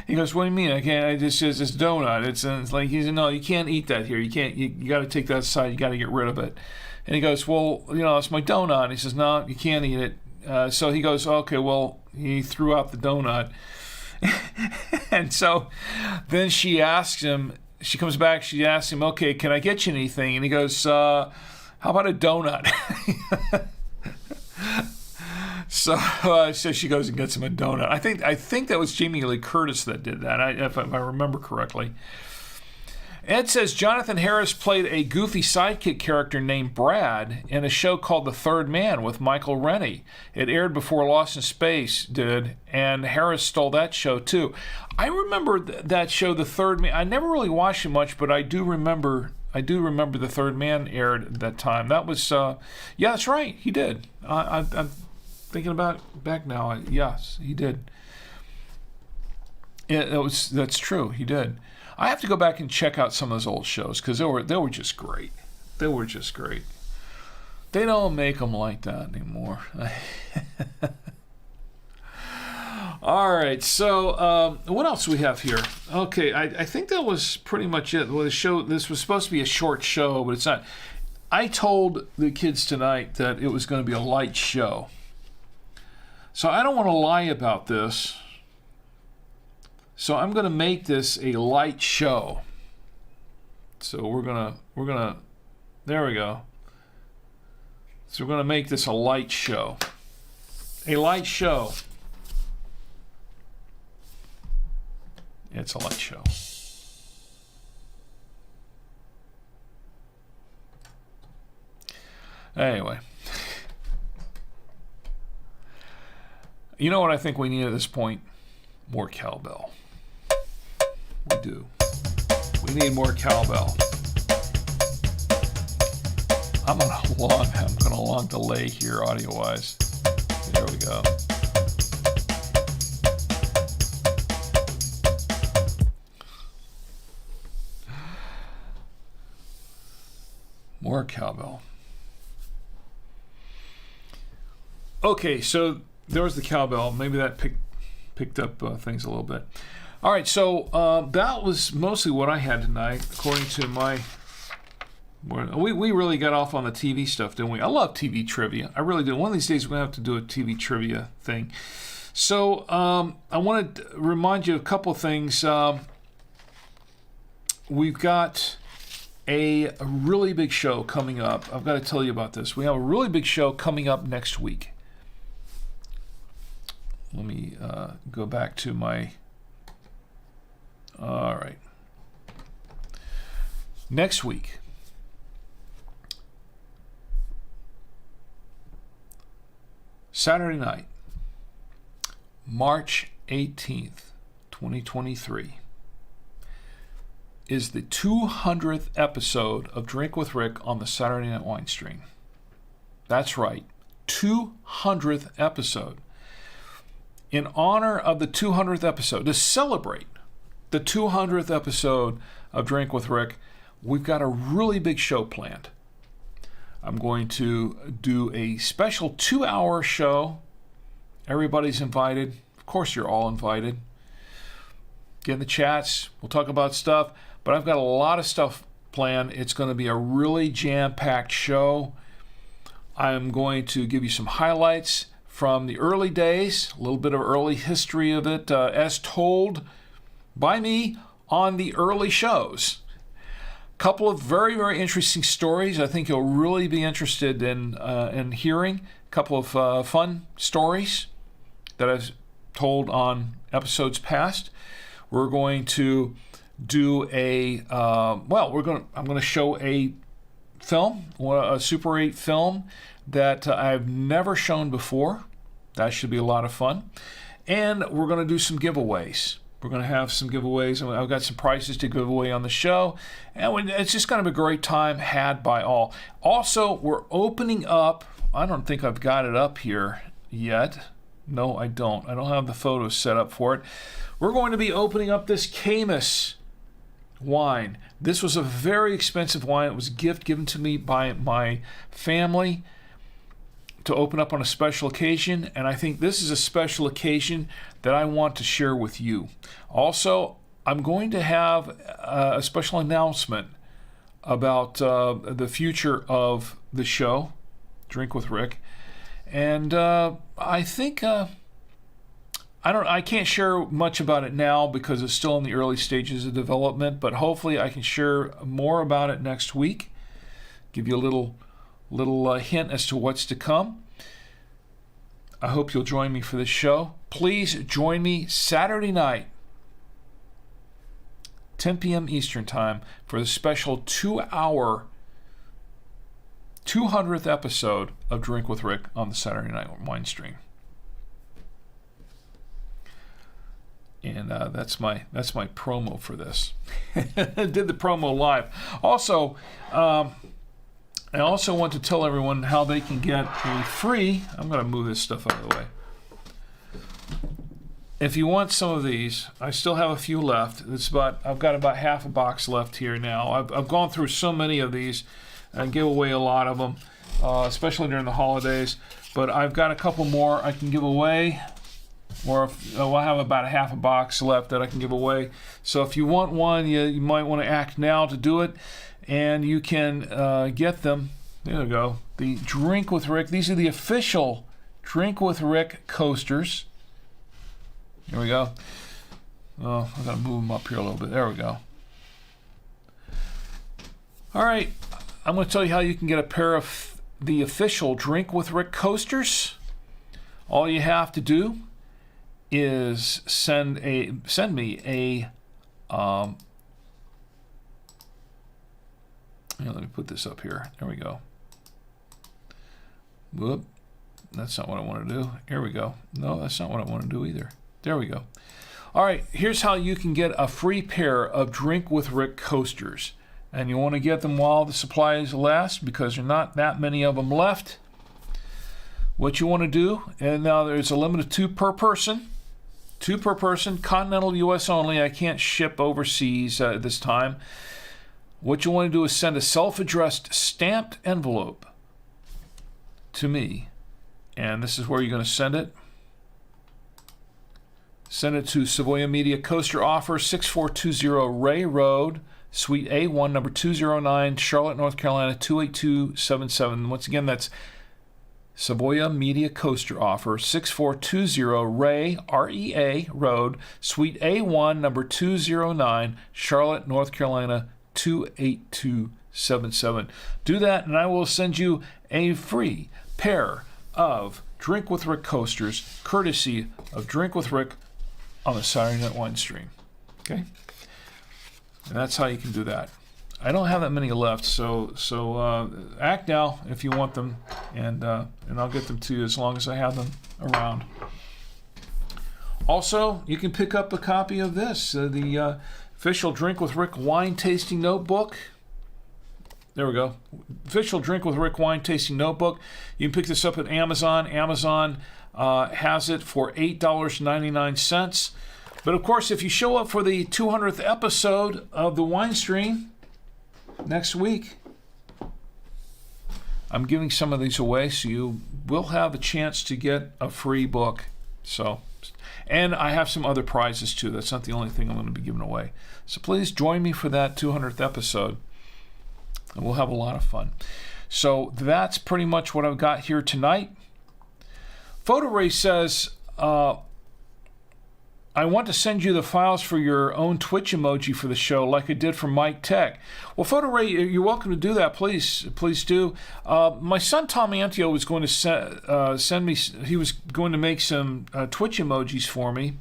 He goes, "What do you mean? I can't? It's just this donut." It's like he said, "No, you can't eat that here. You can't. You got to take that aside. You got to get rid of it." And he goes, "Well, it's my donut." He says, "No, you can't eat it." So he goes, "Okay, well," he threw out the donut. And so then she asks him. She comes back. She asks him, "Okay, can I get you anything?" And he goes, "How about a donut?" So she goes and gets him a donut. I think that was Jamie Lee Curtis that did that, if I remember correctly. Ed says Jonathan Harris played a goofy sidekick character named Brad in a show called The Third Man with Michael Rennie. It aired before Lost in Space did, and Harris stole that show too. I remember that show, The Third Man. I never really watched it much, but I do remember The Third Man aired at that time. That was, yeah, that's right, he did. I'm thinking about it back now. Yes, he did. That's true, he did. I have to go back and check out some of those old shows because they were just great. They were just great. They don't make them like that anymore. All right, so what else do we have here? Okay, I think that was pretty much it. Well, this was supposed to be a short show, but it's not. I told the kids tonight that it was going to be a light show. So I don't want to lie about this. So I'm going to make this a light show. So we're gonna, there we go. So we're going to make this a light show. A light show. It's a light show. Anyway. You know what I think we need at this point? More cowbell. We do. We need more cowbell. I'm on a long delay here audio-wise. There we go. More cowbell. Okay, so there was the cowbell. Maybe that picked up things a little bit. All right, so that was mostly what I had tonight, according to my. We really got off on the TV stuff, didn't we? I love TV trivia. I really do. One of these days we're gonna have to do a TV trivia thing. So I want to remind you of a couple of things. We've got a really big show coming up. I've got to tell you about this. We have a really big show coming up next week. Let me go back to my... All right. Next week, Saturday night, March 18th, 2023, is the 200th episode of Drink with Rick on the Saturday Night Winestream. That's right, 200th episode. In honor of the 200th episode, to celebrate the 200th episode of Drink with Rick, we've got a really big show planned. I'm going to do a special 2-hour show. Everybody's invited. Of course, you're all invited. Get in the chats. We'll talk about stuff. But I've got a lot of stuff planned. It's going to be a really jam-packed show. I'm going to give you some highlights from the early days, a little bit of early history of it, as told by me on the early shows. Couple of very, very interesting stories. I think you'll really be interested in hearing. A couple of fun stories that I've told on episodes past. We're going to do I'm going to show a film, a Super 8 film that I've never shown before. That should be a lot of fun. And we're going to do some giveaways. We're going to have some giveaways. I've got some prizes to give away on the show. And it's just going to be a great time had by all. Also, we're opening up. I don't think I've got it up here yet. No, I don't. I don't have the photos set up for it. We're going to be opening up this Camus wine. This was a very expensive wine. It was a gift given to me by my family to open up on a special occasion, and I think this is a special occasion that I want to share with you. Also, I'm going to have a special announcement about the future of the show, Drink with Rick, and I think I can't share much about it now because it's still in the early stages of development, but hopefully I can share more about it next week. Give you a little hint as to what's to come. I hope you'll join me for this show. Please join me Saturday night, 10 p.m. Eastern Time, for the special 2-hour 200th episode of Drink with Rick on the Saturday Night Winestream. And that's my promo for this. I did the promo live. Also, I also want to tell everyone how they can get a free... I'm going to move this stuff out of the way. If you want some of these, I still have a few left. I've got about half a box left here now. I've gone through so many of these and give away a lot of them, especially during the holidays. But I've got a couple more I can give away. Or I have about a half a box left that I can give away. So if you want one, you might want to act now to do it. And you can get them. There we go. The Drink with Rick. These are the official Drink with Rick coasters. Here we go. Oh, I've got to move them up here a little bit. There we go. All right. I'm going to tell you how you can get a pair of the official Drink with Rick coasters. All you have to do is send me a let me put this up here. There we go. Whoop. That's not what I want to do. Here we go. No, that's not what I want to do either. There we go. All right, here's how you can get a free pair of Drink with Rick coasters. And you want to get them while the supplies last because there are not that many of them left. What you want to do, and now there's a limit of 2 per person. 2 per person, continental U.S. only. I can't ship overseas this time. What you want to do is send a self-addressed stamped envelope to me. And this is where you're going to send it. Send it to Savoya Media Coaster Offer, 6420 Ray Road, Suite A1, number 209, Charlotte, North Carolina, 28277. Once again, that's Savoya Media Coaster offer, 6420 Ray, REA Road, Suite A1, number 209, Charlotte, North Carolina, 28277. Do that, and I will send you a free pair of Drink with Rick coasters, courtesy of Drink with Rick on the Saturday Night Winestream. Okay? And that's how you can do that. I don't have that many left, so act now if you want them, and I'll get them to you as long as I have them around. Also, you can pick up a copy of this, the official Drink with Rick wine tasting notebook. There we go. Official Drink with Rick wine tasting notebook. You can pick this up at Amazon. Amazon has it for $8.99. But of course, if you show up for the 200th episode of the Winestream next week, I'm giving some of these away, so you will have a chance to get a free book. So, and I have some other prizes too. That's not the only thing I'm going to be giving away. So please join me for that 200th episode, and we'll have a lot of fun. So that's pretty much what I've got here tonight. Photo Ray says, I want to send you the files for your own Twitch emoji for the show, like I did for Mike Tech. Well, Photo Ray, you're welcome to do that. Please do. My son Tom Antio was going to send me. He was going to make some Twitch emojis for me,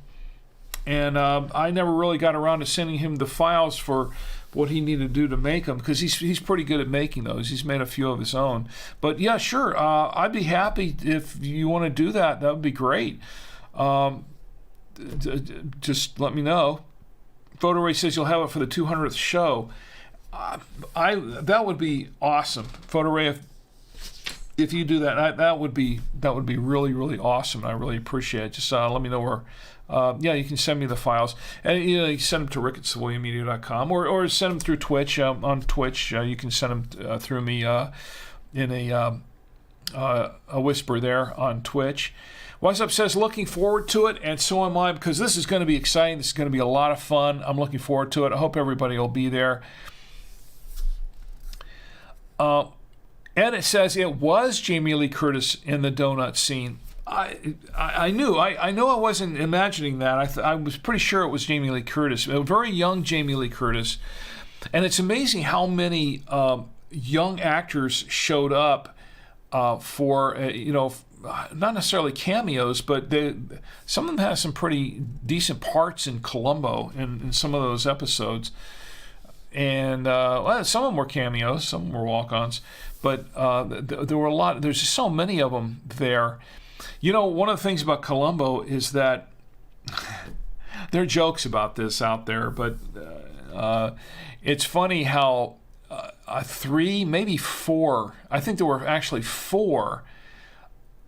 and I never really got around to sending him the files for what he needed to do to make them, because he's pretty good at making those. He's made a few of his own. But yeah, sure. I'd be happy if you want to do that. That would be great. Just let me know. Photo Ray says you'll have it for the 200th show. That would be awesome. Photo Ray, if you do that, that would be really, really awesome. I really appreciate it. Just let me know where. You can send me the files, and you can send them to rick@savoyamedia.com, or send them through Twitch. On Twitch, you can send them through me in a whisper there on Twitch. What's Up says, looking forward to it, and so am I, because this is going to be exciting. This is going to be a lot of fun. I'm looking forward to it. I hope everybody will be there. And it says it was Jamie Lee Curtis in the donut scene. I knew I wasn't imagining that. I was pretty sure it was Jamie Lee Curtis, a very young Jamie Lee Curtis. And it's amazing how many young actors showed up for not necessarily cameos, but some of them have some pretty decent parts in Columbo in some of those episodes. And some of them were cameos, some of them were walk-ons, but there were a lot. There's just so many of them there. One of the things about Columbo is that there are jokes about this out there, but it's funny how 3, maybe 4, I think there were actually 4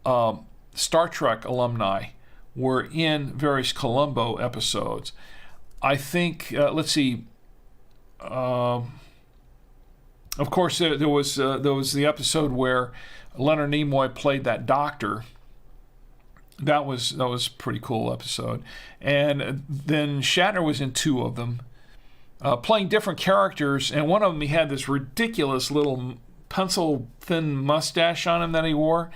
Star Trek alumni were in various Columbo episodes. I think, let's see, of course there was the episode where Leonard Nimoy played that doctor. That was a pretty cool episode. And then Shatner was in 2 of them, playing different characters, and one of them he had this ridiculous little pencil thin mustache on him that he wore.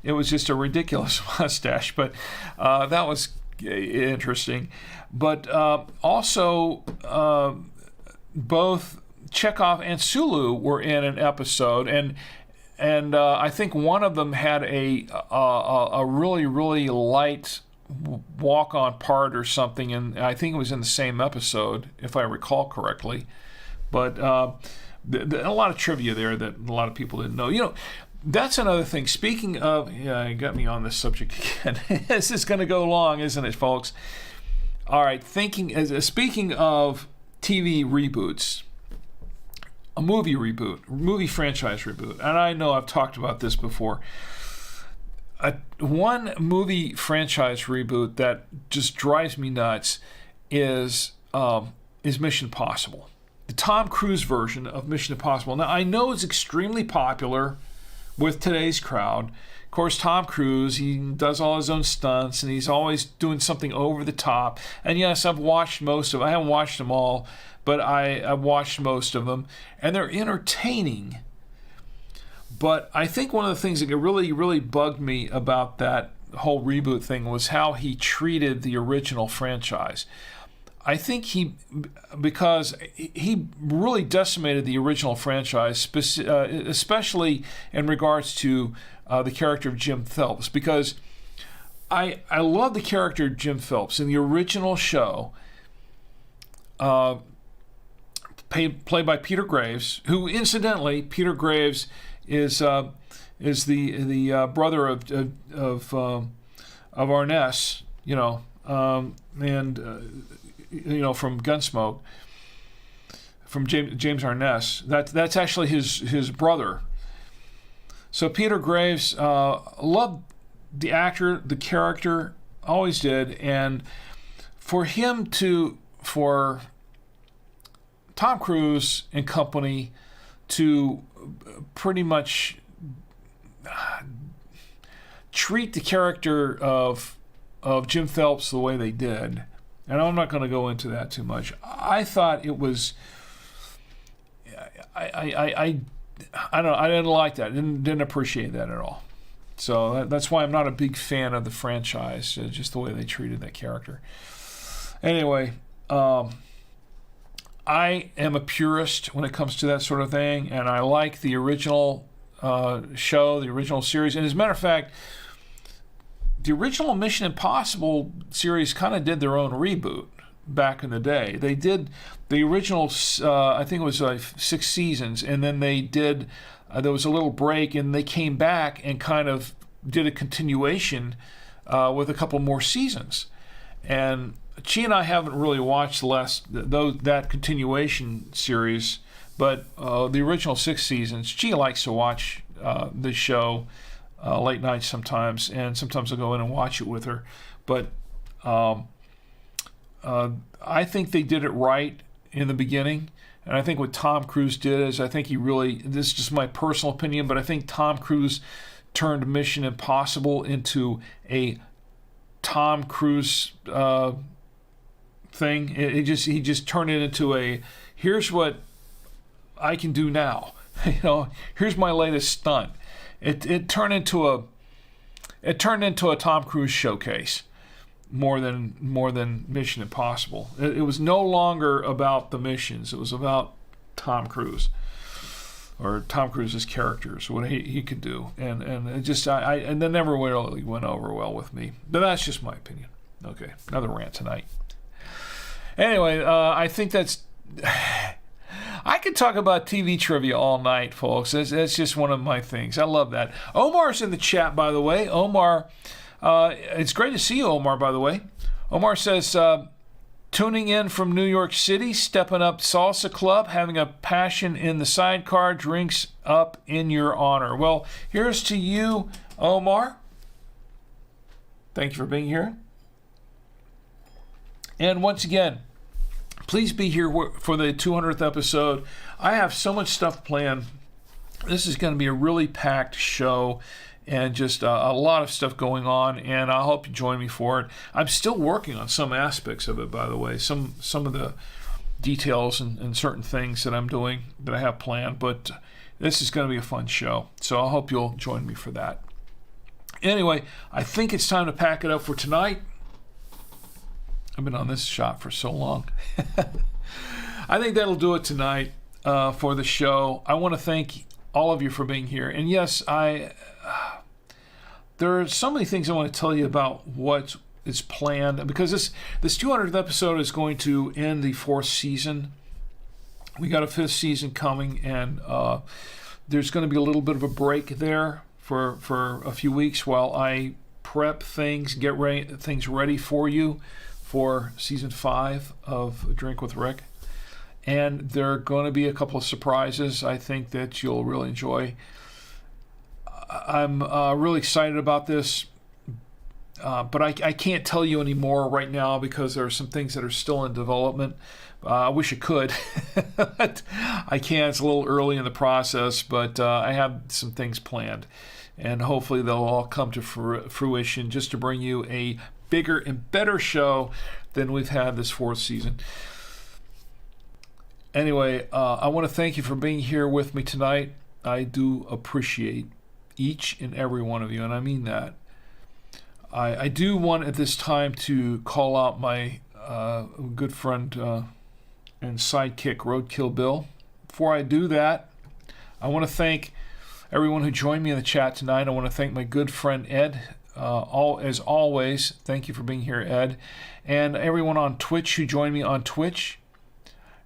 It was just a ridiculous mustache, but that was interesting. But also, both Chekhov and Sulu were in an episode, and I think one of them had a really, really light walk-on part or something, and I think it was in the same episode, if I recall correctly. But a lot of trivia there that a lot of people didn't know. That's another thing. Speaking of, you got me on this subject again. This is going to go long, isn't it, folks? All right. Speaking of TV reboots, a movie reboot, movie franchise reboot, and I know I've talked about this before. One movie franchise reboot that just drives me nuts is Mission Impossible. The Tom Cruise version of Mission Impossible. Now, I know it's extremely popular with today's crowd. Of course, Tom Cruise, he does all his own stunts, and he's always doing something over the top. And yes, I've watched most of them. I haven't watched them all, but I've watched most of them. And they're entertaining. But I think one of the things that really, really bugged me about that whole reboot thing was how he treated the original franchise. I think because he really decimated the original franchise, especially in regards to the character of Jim Phelps, because I love the character of Jim Phelps in the original show, played by Peter Graves, who incidentally, Peter Graves is the brother of Arness, from Gunsmoke, from James Arness. That's actually his brother. So Peter Graves loved the actor, the character, always did, and for Tom Cruise and company to pretty much treat the character of Jim Phelps the way they did, and I'm not going to go into that too much. I thought it was, I don't know, I didn't like that. Didn't appreciate that at all. So that's why I'm not a big fan of the franchise, just the way they treated that character. Anyway, I am a purist when it comes to that sort of thing, and I like the original show, the original series. And as a matter of fact, the original Mission Impossible series kind of did their own reboot back in the day. They did the original, I think it was 6 seasons, and then they did, there was a little break, and they came back and kind of did a continuation with a couple more seasons. And she and I haven't really watched that continuation series, but the original 6 seasons, she likes to watch the show late nights sometimes, and sometimes I'll go in and watch it with her. But I think they did it right in the beginning, and I think what Tom Cruise did is, I think this is just my personal opinion, but I think Tom Cruise turned Mission Impossible into a Tom Cruise thing. He just turned it into a, here's what I can do now. Here's my latest stunt. It turned into a Tom Cruise showcase more than Mission Impossible. It was no longer about the missions. It was about Tom Cruise, or Tom Cruise's characters, what he could do, and it just and that never really went over well with me. But that's just my opinion. Okay, another rant tonight. Anyway, I think that's. I could talk about TV trivia all night, folks. That's just one of my things. I love that. Omar's in the chat, by the way. Omar, it's great to see you, Omar, by the way. Omar says, tuning in from New York City, stepping up salsa club, having a passion in the sidecar, drinks up in your honor. Well, here's to you, Omar. Thank you for being here. And once again, please be here for the 200th episode. I have so much stuff planned. This is going to be a really packed show, and just a lot of stuff going on, and I hope you join me for it. I'm still working on some aspects of it, by the way, some of the details and certain things that I'm doing that I have planned, but this is going to be a fun show, so I hope you'll join me for that. Anyway, I think it's time to pack it up for tonight. I've been on this shot for so long. I think that'll do it tonight for the show. I want to thank all of you for being here. And yes, there are so many things I want to tell you about what is planned, because this 200th episode is going to end the 4th season. We got a 5th season coming, and there's going to be a little bit of a break there for a few weeks while I prep things, get things ready for you for season 5 of Drink with Rick. And there are going to be a couple of surprises I think that you'll really enjoy. I'm really excited about this, but I can't tell you any more right now because there are some things that are still in development. I wish I could, but I can't. It's a little early in the process, but I have some things planned, and hopefully they'll all come to fruition just to bring you a bigger and better show than we've had this 4th season. Anyway, I want to thank you for being here with me tonight. I do appreciate each and every one of you, and I mean that. I do want at this time to call out my good friend and sidekick, Roadkill Bill. Before I do that, I want to thank everyone who joined me in the chat tonight. I want to thank my good friend Ed. As always, thank you for being here, Ed. And everyone on Twitch who joined me on Twitch.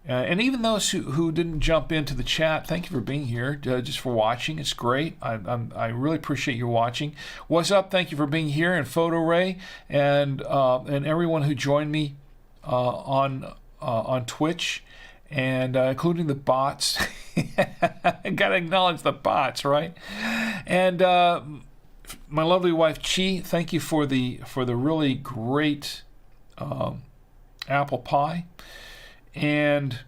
And even those who didn't jump into the chat, thank you for being here, just for watching. It's great. I really appreciate you watching. What's up? Thank you for being here. And Photo Ray and everyone who joined me on Twitch, and including the bots. I gotta acknowledge the bots, right? And my lovely wife Chi, thank you for the really great apple pie. And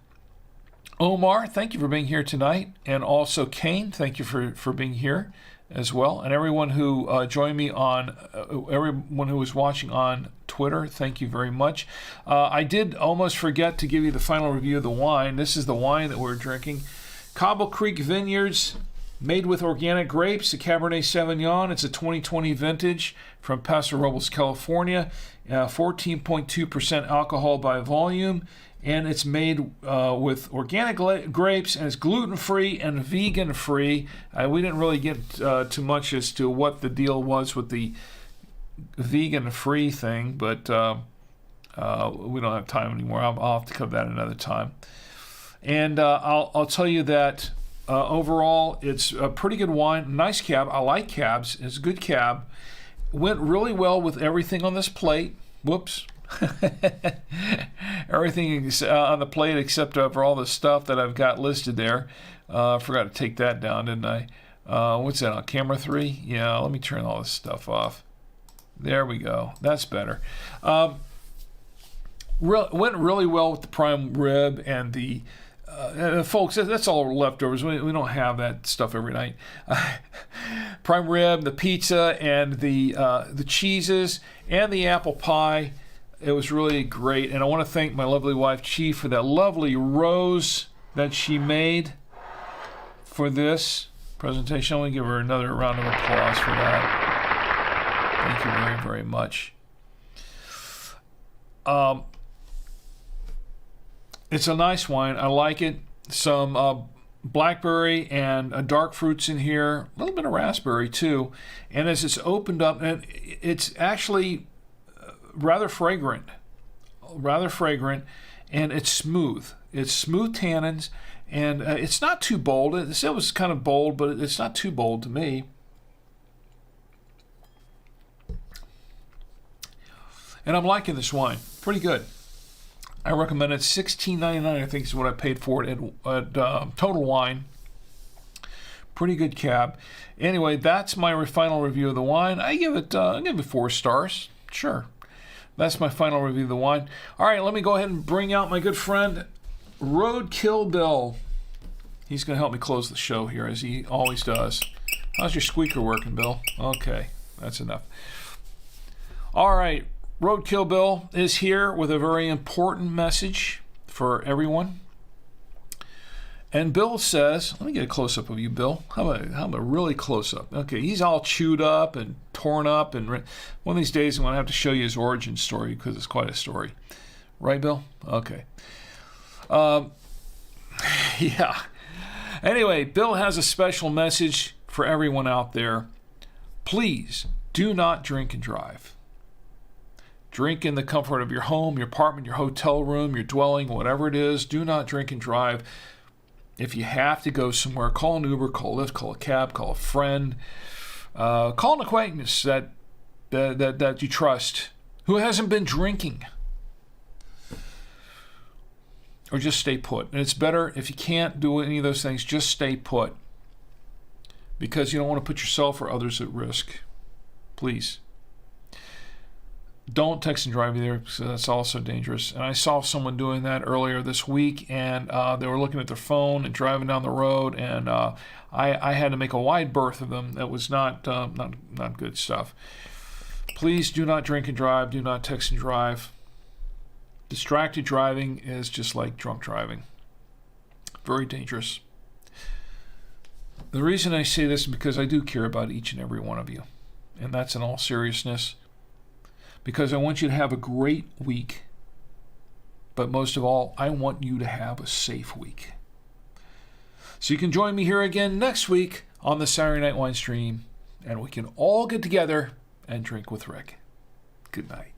Omar, thank you for being here tonight. And also Kane, thank you for being here as well. And everyone who joined me on, everyone who was watching on Twitter, thank you very much. I did almost forget to give you the final review of the wine. This is the wine that we're drinking. Cobble Creek Vineyards, made with organic grapes, the Cabernet Sauvignon. It's a 2020 vintage from Paso Robles, California. 14.2% alcohol by volume. And it's made with organic grapes, and it's gluten-free and vegan-free. We didn't really get too much as to what the deal was with the vegan-free thing, but we don't have time anymore. I'll have to cover that another time. And I'll tell you that overall, it's a pretty good wine. Nice cab. I like cabs. It's a good cab. Went really well with everything on this plate. Whoops. Everything on the plate except for all the stuff that I've got listed there. I forgot to take that down, didn't I? What's that, on camera 3? Yeah, let me turn all this stuff off. There we go. That's better. Went really well with the prime rib and the folks, that's all leftovers. We don't have that stuff every night. Prime rib, the pizza, and the cheeses, and the apple pie. It was really great, and I want to thank my lovely wife, Chi, for that lovely rose that she made for this presentation. I want to give her another round of applause for that. Thank you very, very much. It's a nice wine. I like it. Some blackberry and dark fruits in here. A little bit of raspberry, too. And as it's opened up, and it's actually rather fragrant, and it's smooth. It's smooth tannins, and it's not too bold. It was kind of bold, but it's not too bold to me. And I'm liking this wine. Pretty good. I recommend it. $16.99, I think, is what I paid for it at Total Wine. Pretty good cab. Anyway, that's my final review of the wine. I give it 4 stars. Sure. That's my final review of the wine. All right, let me go ahead and bring out my good friend, Roadkill Bill. He's going to help me close the show here, as he always does. How's your squeaker working, Bill? Okay, that's enough. All right, Roadkill Bill is here with a very important message for everyone. And Bill says, let me get a close-up of you, Bill. How about a really close-up? Okay, he's all chewed up and torn up, and one of these days I'm going to have to show you his origin story, because it's quite a story. Right, Bill? Okay. Yeah. Anyway, Bill has a special message for everyone out there. Please do not drink and drive. Drink in the comfort of your home, your apartment, your hotel room, your dwelling, whatever it is. Do not drink and drive. If you have to go somewhere, call an Uber, call a Lyft, call a cab, call a friend, call an acquaintance that you trust who hasn't been drinking. Or just stay put. And it's better if you can't do any of those things, just stay put. Because you don't want to put yourself or others at risk. Please. Don't text and drive either, because that's also dangerous. And I saw someone doing that earlier this week, and they were looking at their phone and driving down the road, and I had to make a wide berth of them. That was not good stuff. Please do not drink and drive. Do not text and drive. Distracted driving is just like drunk driving. Very dangerous. The reason I say this is because I do care about each and every one of you. And that's in all seriousness. Because I want you to have a great week. But most of all, I want you to have a safe week. So you can join me here again next week on the Saturday Night Wine Stream. And we can all get together and drink with Rick. Good night.